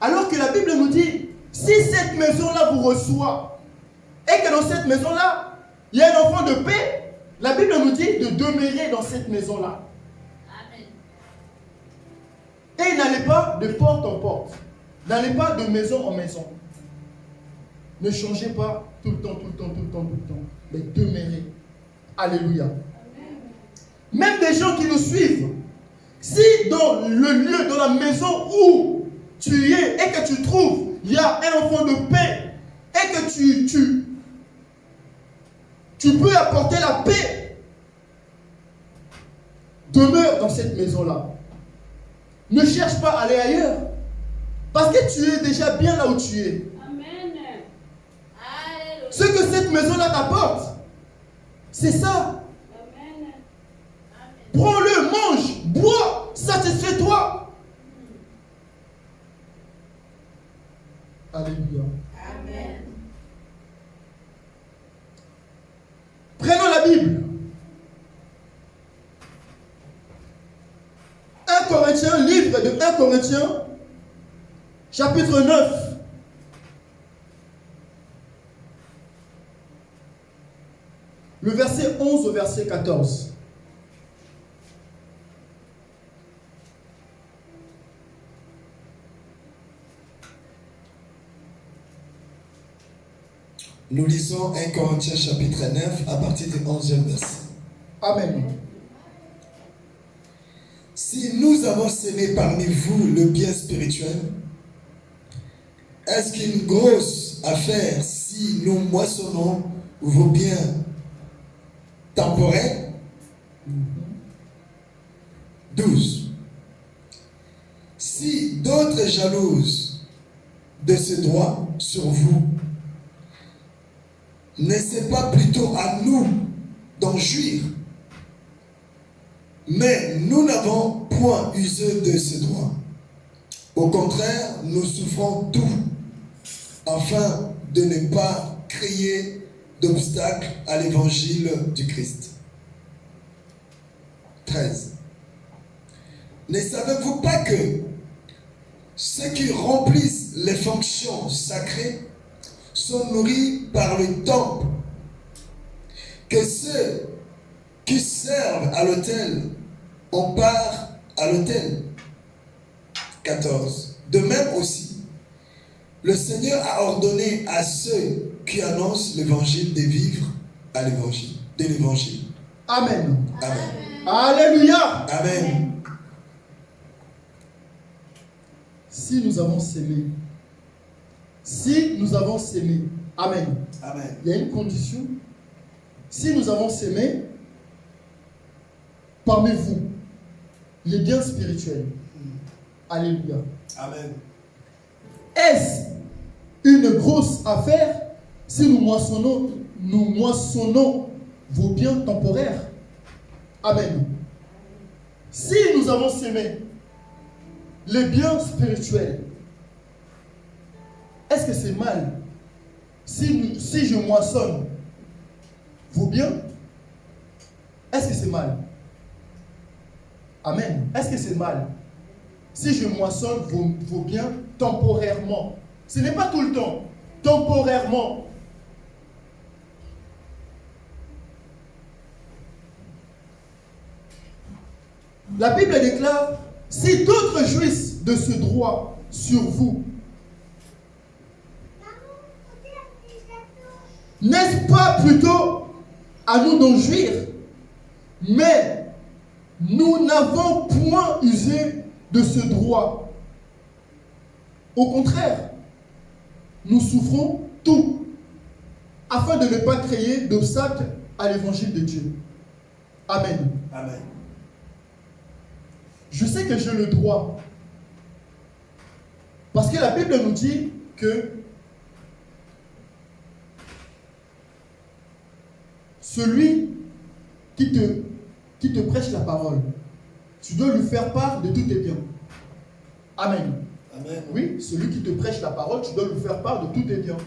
Alors que la Bible nous dit, si cette maison-là vous reçoit, et que dans cette maison-là, il y a un enfant de paix, la Bible nous dit de demeurer dans cette maison-là. Amen. Et n'allez pas de porte en porte. N'allez pas de maison en maison. Ne changez pas tout le temps. Mais demeurez. Alléluia. Même des gens qui nous suivent, si dans le lieu, dans la maison où tu es et que tu trouves, il y a un enfant de paix et que tu peux apporter la paix, demeure dans cette maison-là. Ne cherche pas à aller ailleurs. Parce que tu es déjà bien là où tu es. Amen. Ce que cette maison-là t'apporte, c'est ça. Amen. Prends-le, mange, bois, satisfais-toi. Alléluia. Amen. Prenons la Bible. 1 Corinthiens, livre de 1 Corinthiens, chapitre 9. Le verset 11 au verset 14. Nous lisons 1 Corinthiens chapitre 9 à partir du 11e verset. Amen. Si nous avons semé parmi vous le bien spirituel, est-ce qu'une grosse affaire si nous moissonnons vos biens temporaires? 12. Si d'autres jalousent de ce droit sur vous, n'est-ce pas plutôt à nous d'en jouir? Mais nous n'avons point usé de ce droit. Au contraire, nous souffrons tout, afin de ne pas créer d'obstacle à l'évangile du Christ. 13. Ne savez-vous pas que ceux qui remplissent les fonctions sacrées sont nourris par le temple, que ceux qui servent à l'autel ont part à l'autel? 14. De même aussi, le Seigneur a ordonné à ceux qui annoncent l'évangile de vivre à l'évangile, de l'évangile. Amen. Amen. Alléluia. Amen. Si nous avons sémé, Amen. Amen. Il y a une condition. Si nous avons sémé, parmi vous, les biens spirituels. Alléluia. Amen. Est-ce une grosse affaire si nous moissonnons vos biens temporaires? Amen. Si nous avons sémé les biens spirituels, est-ce que c'est mal si je moissonne vos biens? Est-ce que c'est mal? Amen. Est-ce que c'est mal si je moissonne vos biens temporairement? Ce n'est pas tout le temps. Temporairement. La Bible déclare, si d'autres jouissent de ce droit sur vous, n'est-ce pas plutôt à nous d'en jouir? Mais nous n'avons point usé de ce droit. Au contraire, nous souffrons tout afin de ne pas créer d'obstacle à l'évangile de Dieu. Amen. Amen. Je sais que j'ai le droit. Parce que la Bible nous dit que celui qui te prêche la parole, tu dois lui faire part de tous tes biens. Amen. Amen. Oui, celui qui te prêche la parole, tu dois lui faire part de tous tes biens.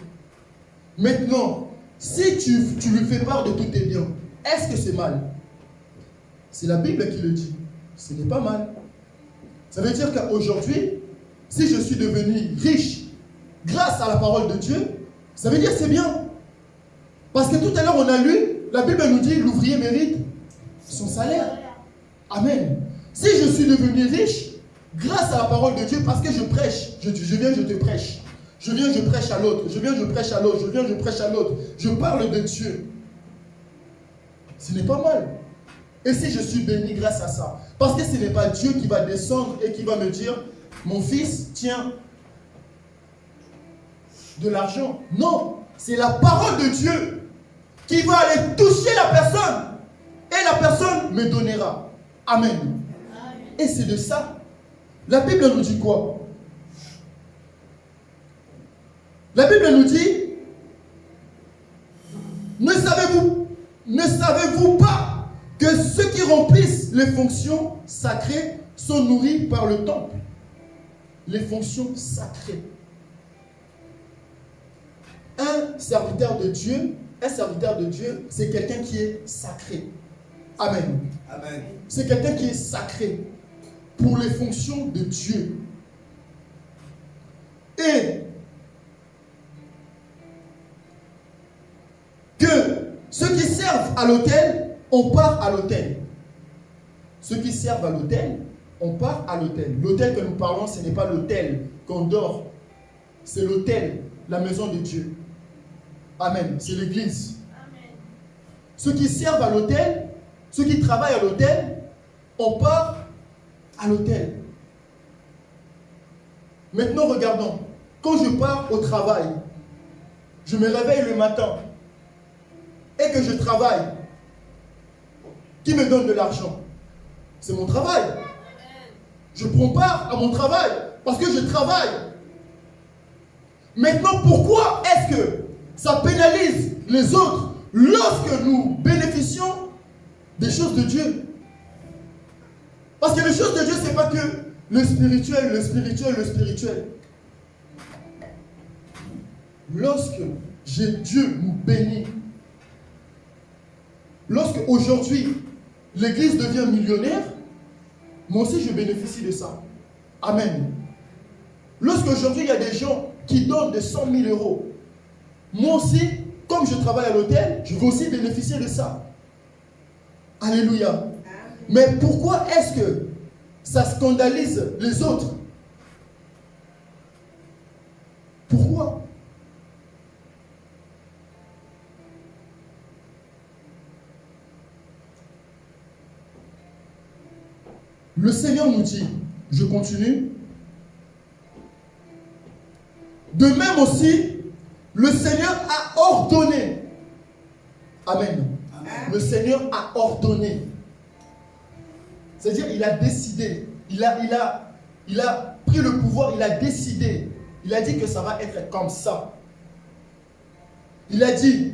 Maintenant, si tu lui fais part de tous tes biens, est-ce que c'est mal? C'est la Bible qui le dit. Ce n'est pas mal. Ça veut dire qu'aujourd'hui, si je suis devenu riche grâce à la parole de Dieu, ça veut dire que c'est bien. Parce que tout à l'heure, on a lu, la Bible nous dit, l'ouvrier mérite son salaire. Amen. Si je suis devenu riche, grâce à la parole de Dieu, parce que je prêche, je viens, je te prêche. Je viens, je prêche à l'autre. Je viens, je prêche à l'autre. Je viens, je prêche à l'autre. Je parle de Dieu. Ce n'est pas mal. Et si je suis béni grâce à ça? Parce que ce n'est pas Dieu qui va descendre et qui va me dire, mon fils, tiens, de l'argent. Non, c'est la parole de Dieu qui va aller toucher la personne. Et la personne me donnera. Amen. Et c'est de ça. La Bible nous dit quoi? La Bible nous dit, ne savez-vous pas que ceux qui remplissent les fonctions sacrées sont nourris par le temple? Les fonctions sacrées. Un serviteur de Dieu, c'est quelqu'un qui est sacré. Amen. Amen. C'est quelqu'un qui est sacré pour les fonctions de Dieu. Et que ceux qui servent à l'autel, on part à l'autel. Ceux qui servent à l'autel, on part à l'autel. L'autel que nous parlons, ce n'est pas l'autel qu'on dort. C'est l'autel, la maison de Dieu. Amen. C'est l'église. Amen. Ceux qui servent à l'autel, ceux qui travaillent à l'autel, on part à l'autel. Maintenant, regardons. Quand je pars au travail, je me réveille le matin et que je travaille, qui me donne de l'argent? C'est mon travail. Je prends part à mon travail parce que je travaille. Maintenant, pourquoi est-ce que ça pénalise les autres lorsque nous bénéficions des choses de Dieu? Parce que les choses de Dieu, ce n'est pas que le spirituel. Lorsque Dieu nous bénit, lorsque aujourd'hui l'église devient millionnaire, moi aussi je bénéficie de ça. Amen. Lorsque aujourd'hui il y a des gens qui donnent de 100 000 euros, moi aussi, comme je travaille à l'hôtel, je vais aussi bénéficier de ça. Alléluia. Mais pourquoi est-ce que ça scandalise les autres? Pourquoi? Le Seigneur nous dit, je continue, de même aussi, le Seigneur a ordonné. Amen. Amen. Le Seigneur a ordonné. C'est-à-dire, il a décidé. Il a pris le pouvoir, il a décidé. Il a dit que ça va être comme ça. Il a dit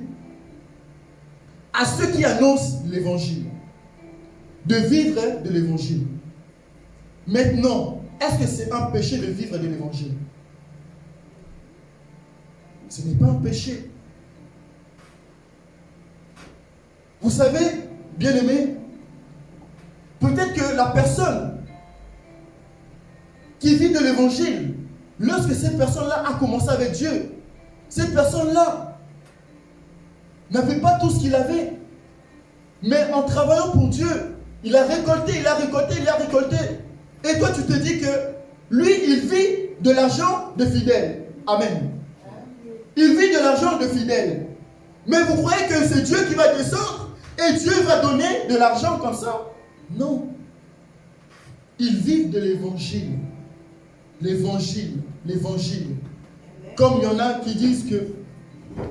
à ceux qui annoncent l'évangile de vivre de l'évangile. Maintenant, est-ce que c'est un péché de vivre de l'évangile? Ce n'est pas un péché. Vous savez, bien-aimés, peut-être que la personne qui vit de l'évangile, lorsque cette personne-là a commencé avec Dieu, cette personne-là n'avait pas tout ce qu'il avait. Mais en travaillant pour Dieu, il a récolté. Et toi, tu te dis que lui, il vit de l'argent de fidèles. Amen. Il vit de l'argent de fidèles. Mais vous croyez que c'est Dieu qui va descendre et Dieu va donner de l'argent comme ça? Non. Ils vivent de l'évangile. L'évangile. Comme il y en a qui disent que,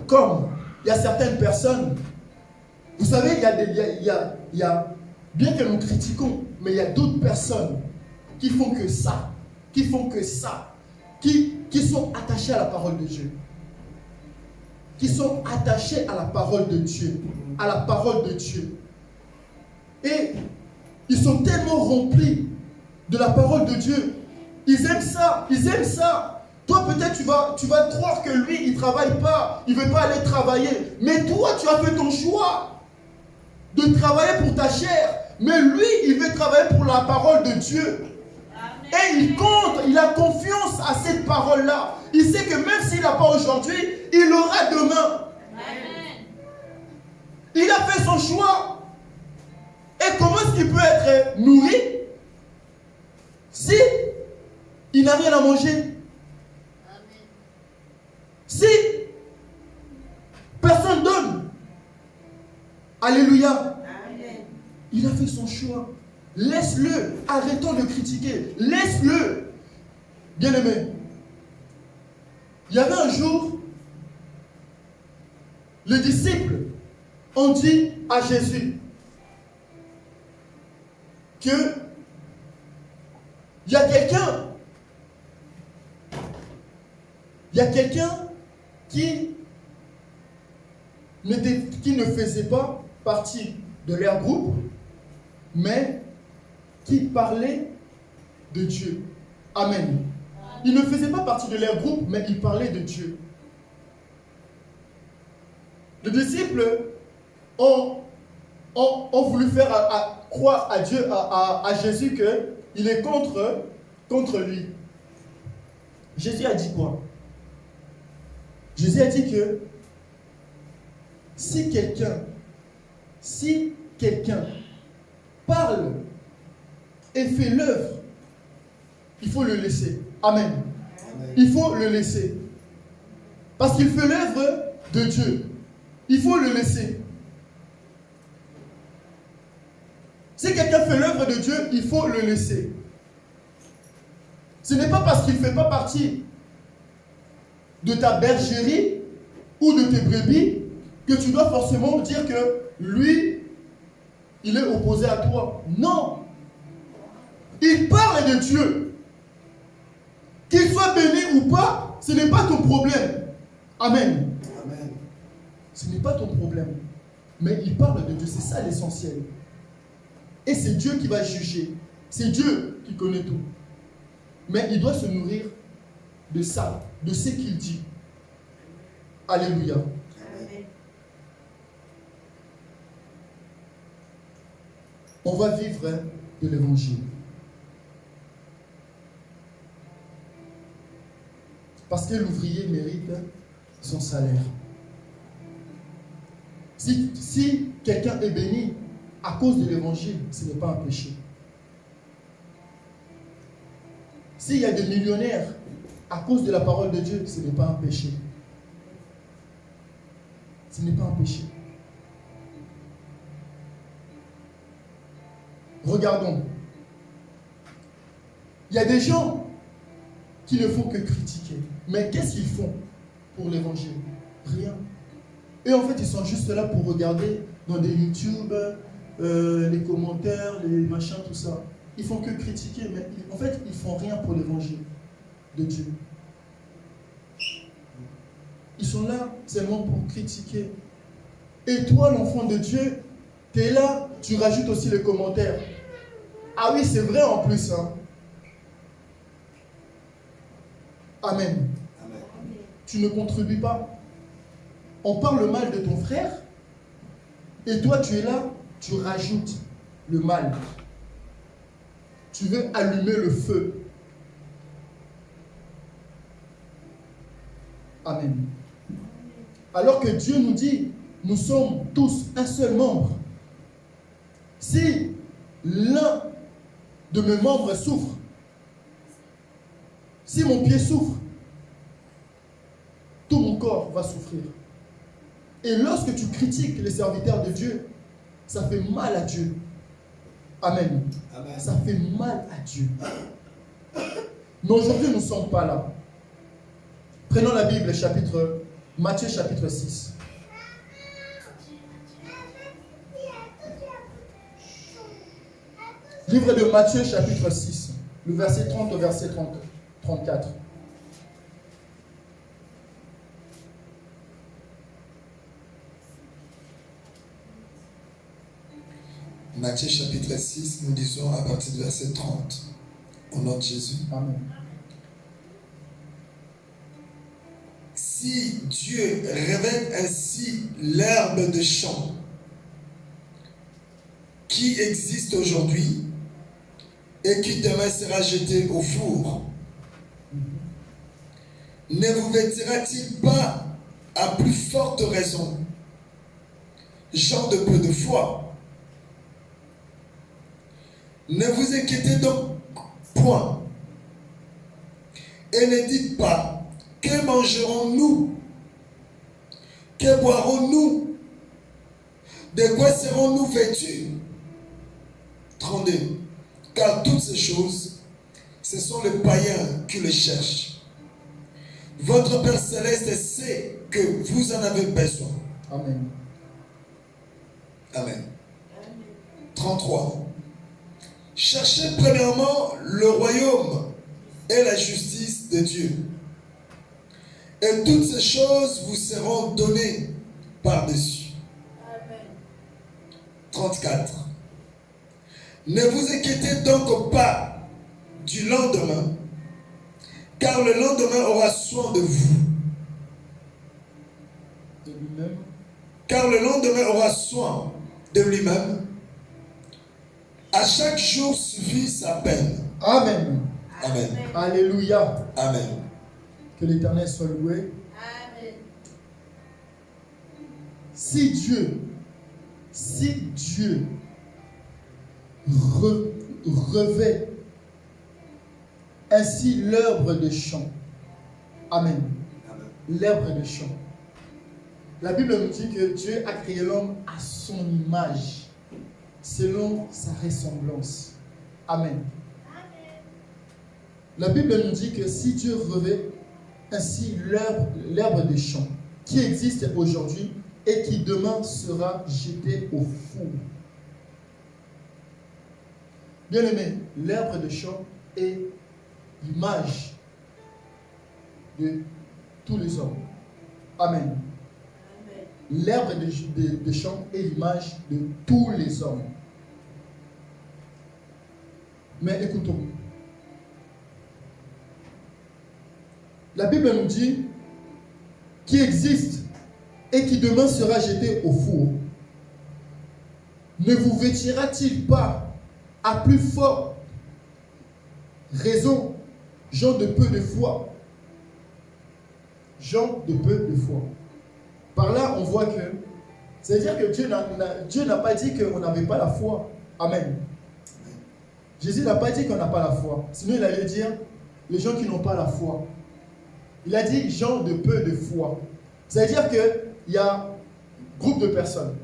comme il y a certaines personnes, vous savez, il y a bien que nous critiquons, mais il y a d'autres personnes qui font que ça, qui sont attachés à la parole de Dieu. Qui sont attachés à la parole de Dieu. À la parole de Dieu. Et ils sont tellement remplis de la parole de Dieu. Ils aiment ça. Toi, peut-être, tu vas croire que lui, il ne travaille pas. Il ne veut pas aller travailler. Mais toi, tu as fait ton choix de travailler pour ta chair. Mais lui, il veut travailler pour la parole de Dieu. Et il compte, il a confiance à cette parole-là. Il sait que même s'il n'a pas aujourd'hui, il aura demain. Amen. Il a fait son choix. Et comment est-ce qu'il peut être nourri si n'a rien à manger. Si personne donne, alléluia, il a fait son choix. Laisse-le, arrêtons de critiquer, laisse-le. Bien-aimé, il y avait un jour, les disciples ont dit à Jésus que il y a quelqu'un qui ne faisait pas partie de leur groupe, mais qui parlait de Dieu. Amen. Il ne faisait pas partie de leur groupe, mais il parlait de Dieu. Les disciples ont voulu faire croire à Dieu, à Jésus qu'il est contre lui. Jésus a dit quoi? Jésus a dit que si quelqu'un parle et fait l'œuvre, il faut le laisser. Amen. Il faut le laisser. Parce qu'il fait l'œuvre de Dieu. Il faut le laisser. Si quelqu'un fait l'œuvre de Dieu, il faut le laisser. Ce n'est pas parce qu'il ne fait pas partie de ta bergerie ou de tes brebis que tu dois forcément dire que lui, il est opposé à toi. Non. Il parle de Dieu. Qu'il soit béni ou pas, ce n'est pas ton problème. Amen. Amen. Ce n'est pas ton problème. Mais il parle de Dieu, c'est ça l'essentiel. Et c'est Dieu qui va juger. C'est Dieu qui connaît tout. Mais il doit se nourrir de ça, de ce qu'il dit. Alléluia. Amen. On va vivre de l'évangile. Parce que l'ouvrier mérite son salaire. Si quelqu'un est béni à cause de l'évangile, ce n'est pas un péché. S'il y a des millionnaires à cause de la parole de Dieu, ce n'est pas un péché. Ce n'est pas un péché. Regardons. Il y a des gens qui ne font que critiquer. Mais qu'est-ce qu'ils font pour l'évangile? Rien. Et en fait, ils sont juste là pour regarder dans des YouTube, les commentaires, les machins, tout ça. Ils font que critiquer, mais en fait, ils font rien pour l'évangile de Dieu. Ils sont là seulement pour critiquer. Et toi, l'enfant de Dieu, tu es là, tu rajoutes aussi les commentaires. Ah oui, c'est vrai en plus. Hein. Amen. Amen. Tu ne contribues pas. On parle mal de ton frère, et toi, tu es là, tu rajoutes le mal. Tu veux allumer le feu. Amen. Alors que Dieu nous dit, nous sommes tous un seul membre. Si l'un de mes membres souffre, si mon pied souffre, tout mon corps va souffrir. Et lorsque tu critiques les serviteurs de Dieu, ça fait mal à Dieu. Amen. Amen. Ça fait mal à Dieu. Mais aujourd'hui, nous ne sommes pas là. Prenons la Bible, Matthieu chapitre 6. Livre de Matthieu chapitre 6, le verset 30 au verset 34. Matthieu chapitre 6, nous lisons à partir du verset 30. Au nom de Jésus. Amen. Si Dieu revêt ainsi l'herbe de champ qui existe aujourd'hui et qui demain sera jetée au four, ne vous vêtira-t-il pas à plus forte raison, gens de peu de foi? Ne vous inquiétez donc point, Et ne dites pas, que mangerons-nous? Que boirons-nous? De quoi serons-nous vêtus? 32. Car toutes ces choses, ce sont les païens qui les cherchent. Votre Père Céleste sait que vous en avez besoin. Amen. Amen. 33. Cherchez premièrement le royaume et la justice de Dieu. Et toutes ces choses vous seront données par-dessus. Amen. 34. Ne vous inquiétez donc pas du lendemain, car le lendemain aura soin de vous. De lui-même. Car le lendemain aura soin de lui-même. À chaque jour suffit sa peine. Amen. Amen. Alléluia. Amen. Que l'Éternel soit loué. Amen. Si Dieu revêt ainsi l'herbe de champ. Amen. L'herbe de champ. La Bible nous dit que Dieu a créé l'homme à son image, selon sa ressemblance. Amen. La Bible nous dit que si Dieu revêt ainsi l'herbe des champs qui existe aujourd'hui et qui demain sera jetée au four. Bien aimé, l'herbe de champ est l'image de tous les hommes. Amen. L'herbe de champ est l'image de tous les hommes. Mais écoutons. La Bible nous dit qui existe et qui demain sera jeté au four. Ne vous vêtira-t-il pas à plus forte raison, gens de peu de foi? Gens de peu de foi. Par là, on voit que, c'est-à-dire que Dieu n'a pas dit qu'on n'avait pas la foi. Amen. Jésus n'a pas dit qu'on n'a pas la foi. Sinon, il allait dire les gens qui n'ont pas la foi. Il a dit gens de peu de foi. C'est-à-dire qu'il y a un groupe de personnes.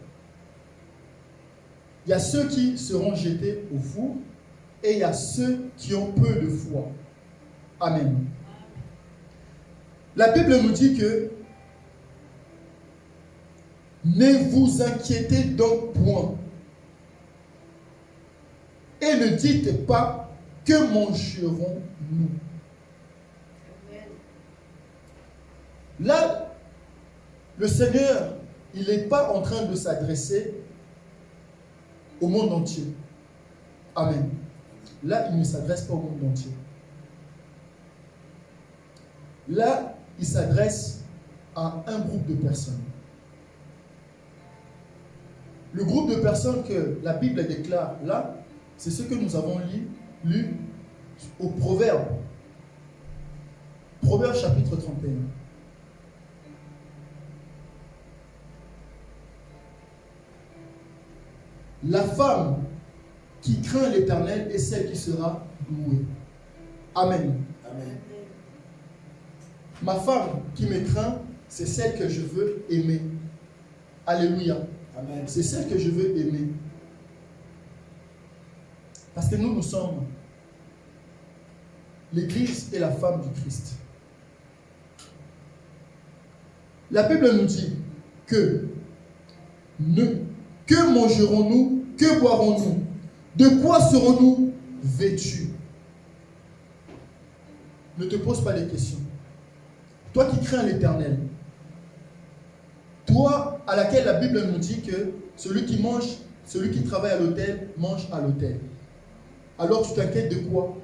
Il y a ceux qui seront jetés au four et il y a ceux qui ont peu de foi. Amen. La Bible nous dit que ne vous inquiétez donc point et ne dites pas que mangerons-nous. Là, le Seigneur, il n'est pas en train de s'adresser au monde entier. Amen. Là, il ne s'adresse pas au monde entier. Là, il s'adresse à un groupe de personnes. Le groupe de personnes que la Bible déclare là, c'est ce que nous avons lu au Proverbe. Proverbe chapitre 31. La femme qui craint l'Éternel est celle qui sera louée. Amen. Amen. Ma femme qui me craint, c'est celle que je veux aimer. Alléluia. Amen. C'est celle que je veux aimer. Parce que nous sommes l'Église et la femme du Christ. La Bible nous dit que mangerons-nous? Que boirons-nous? De quoi serons-nous vêtus? Ne te pose pas des questions. Toi qui crains l'Éternel, toi à laquelle la Bible nous dit que celui qui mange, celui qui travaille à l'autel, mange à l'autel. Alors tu t'inquiètes de quoi?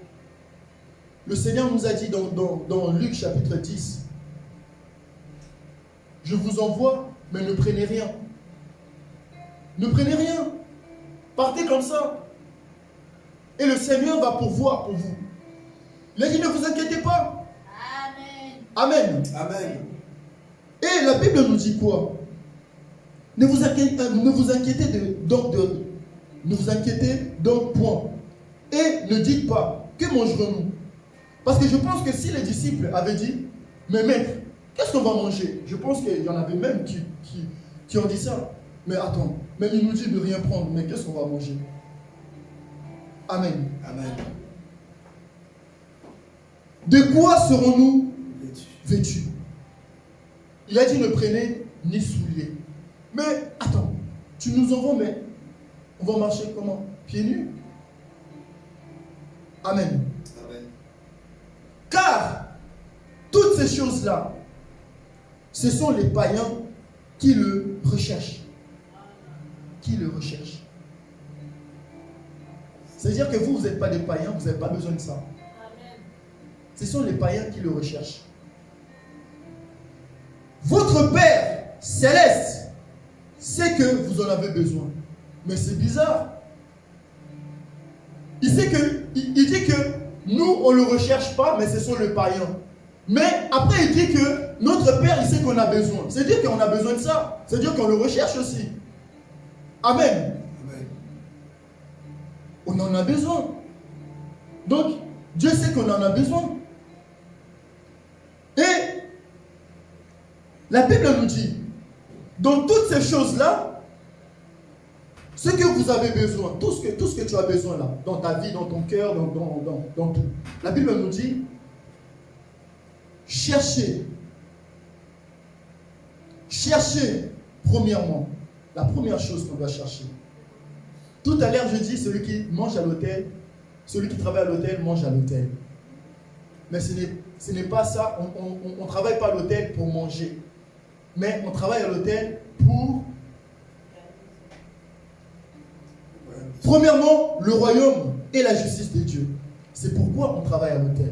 Le Seigneur nous a dit dans Luc chapitre 10, je vous envoie, mais ne prenez rien. Ne prenez rien. Partez comme ça. Et le Seigneur va pourvoir pour vous. Il a dit, ne vous inquiétez pas. Amen. Amen. Amen. Et la Bible nous dit quoi? Ne vous inquiétez donc point. Et ne dites pas, que mangerons-nous? Parce que je pense que si les disciples avaient dit, mais maître, qu'est-ce qu'on va manger? Je pense qu'il y en avait même qui ont dit ça. Mais attends, mais il nous dit de rien prendre, mais qu'est-ce qu'on va manger? Amen. Amen. De quoi serons-nous Vêtu. vêtus? Il a dit ne prenez ni souliers. Mais attends, tu nous envoies, mais on va marcher comment? Pieds nus? Amen. Amen. Car toutes ces choses-là, ce sont les païens qui le recherchent. Qui le recherchent. C'est-à-dire que vous n'êtes pas des païens, vous n'avez pas besoin de ça. Amen. Ce sont les païens qui le recherchent. Votre Père céleste sait que vous en avez besoin. Mais c'est bizarre. Il dit que nous, on ne le recherche pas, mais ce sont les païens. Mais après, il dit que notre Père, il sait qu'on a besoin. C'est-à-dire qu'on a besoin de ça. C'est-à-dire qu'on le recherche aussi. Amen. Amen. On en a besoin. Donc, Dieu sait qu'on en a besoin. Et la Bible nous dit, dans toutes ces choses-là, ce que vous avez besoin, tout ce que tu as besoin là, dans ta vie, dans ton cœur, dans tout. La Bible nous dit, cherchez, premièrement, la première chose qu'on doit chercher. Tout à l'heure, je dis, celui qui mange à l'hôtel, celui qui travaille à l'hôtel, mange à l'hôtel. Mais ce n'est pas ça, on ne travaille pas à l'hôtel pour manger. Mais on travaille à l'hôtel pour... Premièrement, le royaume et la justice de Dieu. C'est pourquoi on travaille à l'hôtel.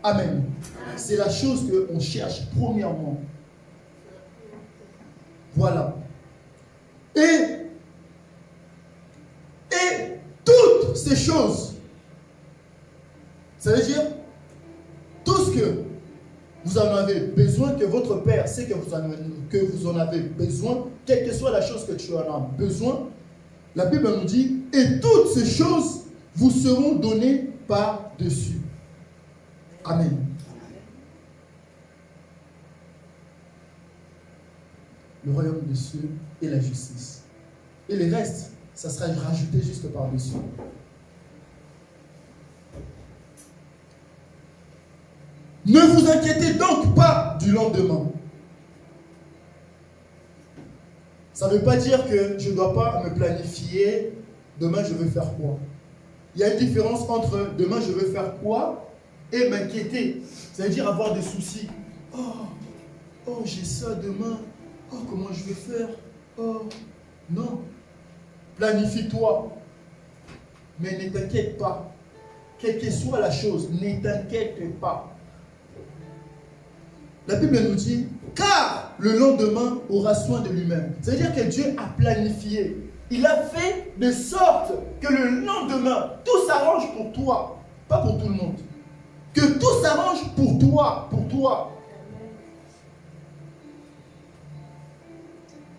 Amen. C'est la chose qu'on cherche premièrement. Voilà. Et toutes ces choses, ça veut dire tout ce que vous en avez besoin, que votre Père sait que vous en avez besoin, quelle que soit la chose que tu en as besoin, la Bible nous dit, et toutes ces choses vous seront données par-dessus. Amen. Le royaume des cieux et la justice. Et le reste, ça sera rajouté juste par-dessus. Ne vous inquiétez donc pas du lendemain. Ça ne veut pas dire que je ne dois pas me planifier, demain je vais faire quoi. Il y a une différence entre demain je vais faire quoi et m'inquiéter. C'est-à-dire avoir des soucis. Oh, j'ai ça demain. Oh, comment je vais faire? Oh, non. Planifie-toi. Mais ne t'inquiète pas. Quelle que soit la chose, ne t'inquiète pas. La Bible nous dit, car le lendemain aura soin de lui-même. C'est-à-dire que Dieu a planifié. Il a fait de sorte que le lendemain, tout s'arrange pour toi. Pas pour tout le monde. Que tout s'arrange pour toi. Pour toi.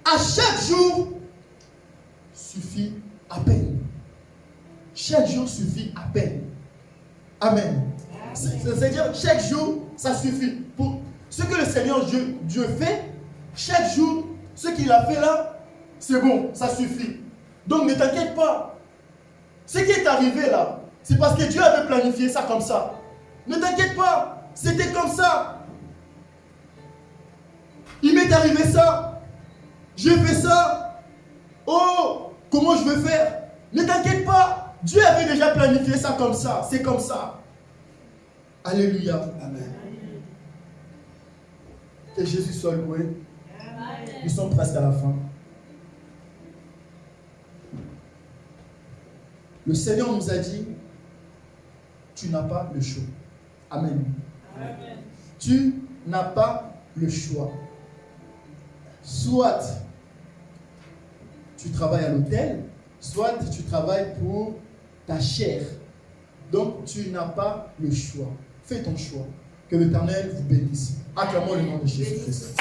À chaque jour, suffit à peine. Chaque jour suffit à peine. Amen. C'est-à-dire, chaque jour, ça suffit. Pour ce que le Seigneur Dieu fait, chaque jour, ce qu'il a fait là, c'est bon, ça suffit. Donc ne t'inquiète pas. Ce qui est arrivé là, c'est parce que Dieu avait planifié ça comme ça. Ne t'inquiète pas, c'était comme ça. Il m'est arrivé ça. J'ai fait ça. Oh, comment je vais faire? Ne t'inquiète pas. Dieu avait déjà planifié ça comme ça. C'est comme ça. Alléluia. Amen. Que Jésus soit loué. Nous sommes presque à la fin. Le Seigneur nous a dit, tu n'as pas le choix. Amen. Amen. Tu n'as pas le choix. Soit tu travailles à l'hôtel, soit tu travailles pour ta chair. Donc tu n'as pas le choix. Fais ton choix. Que l'Éternel vous bénisse. Acclamons le nom de Jésus-Christ.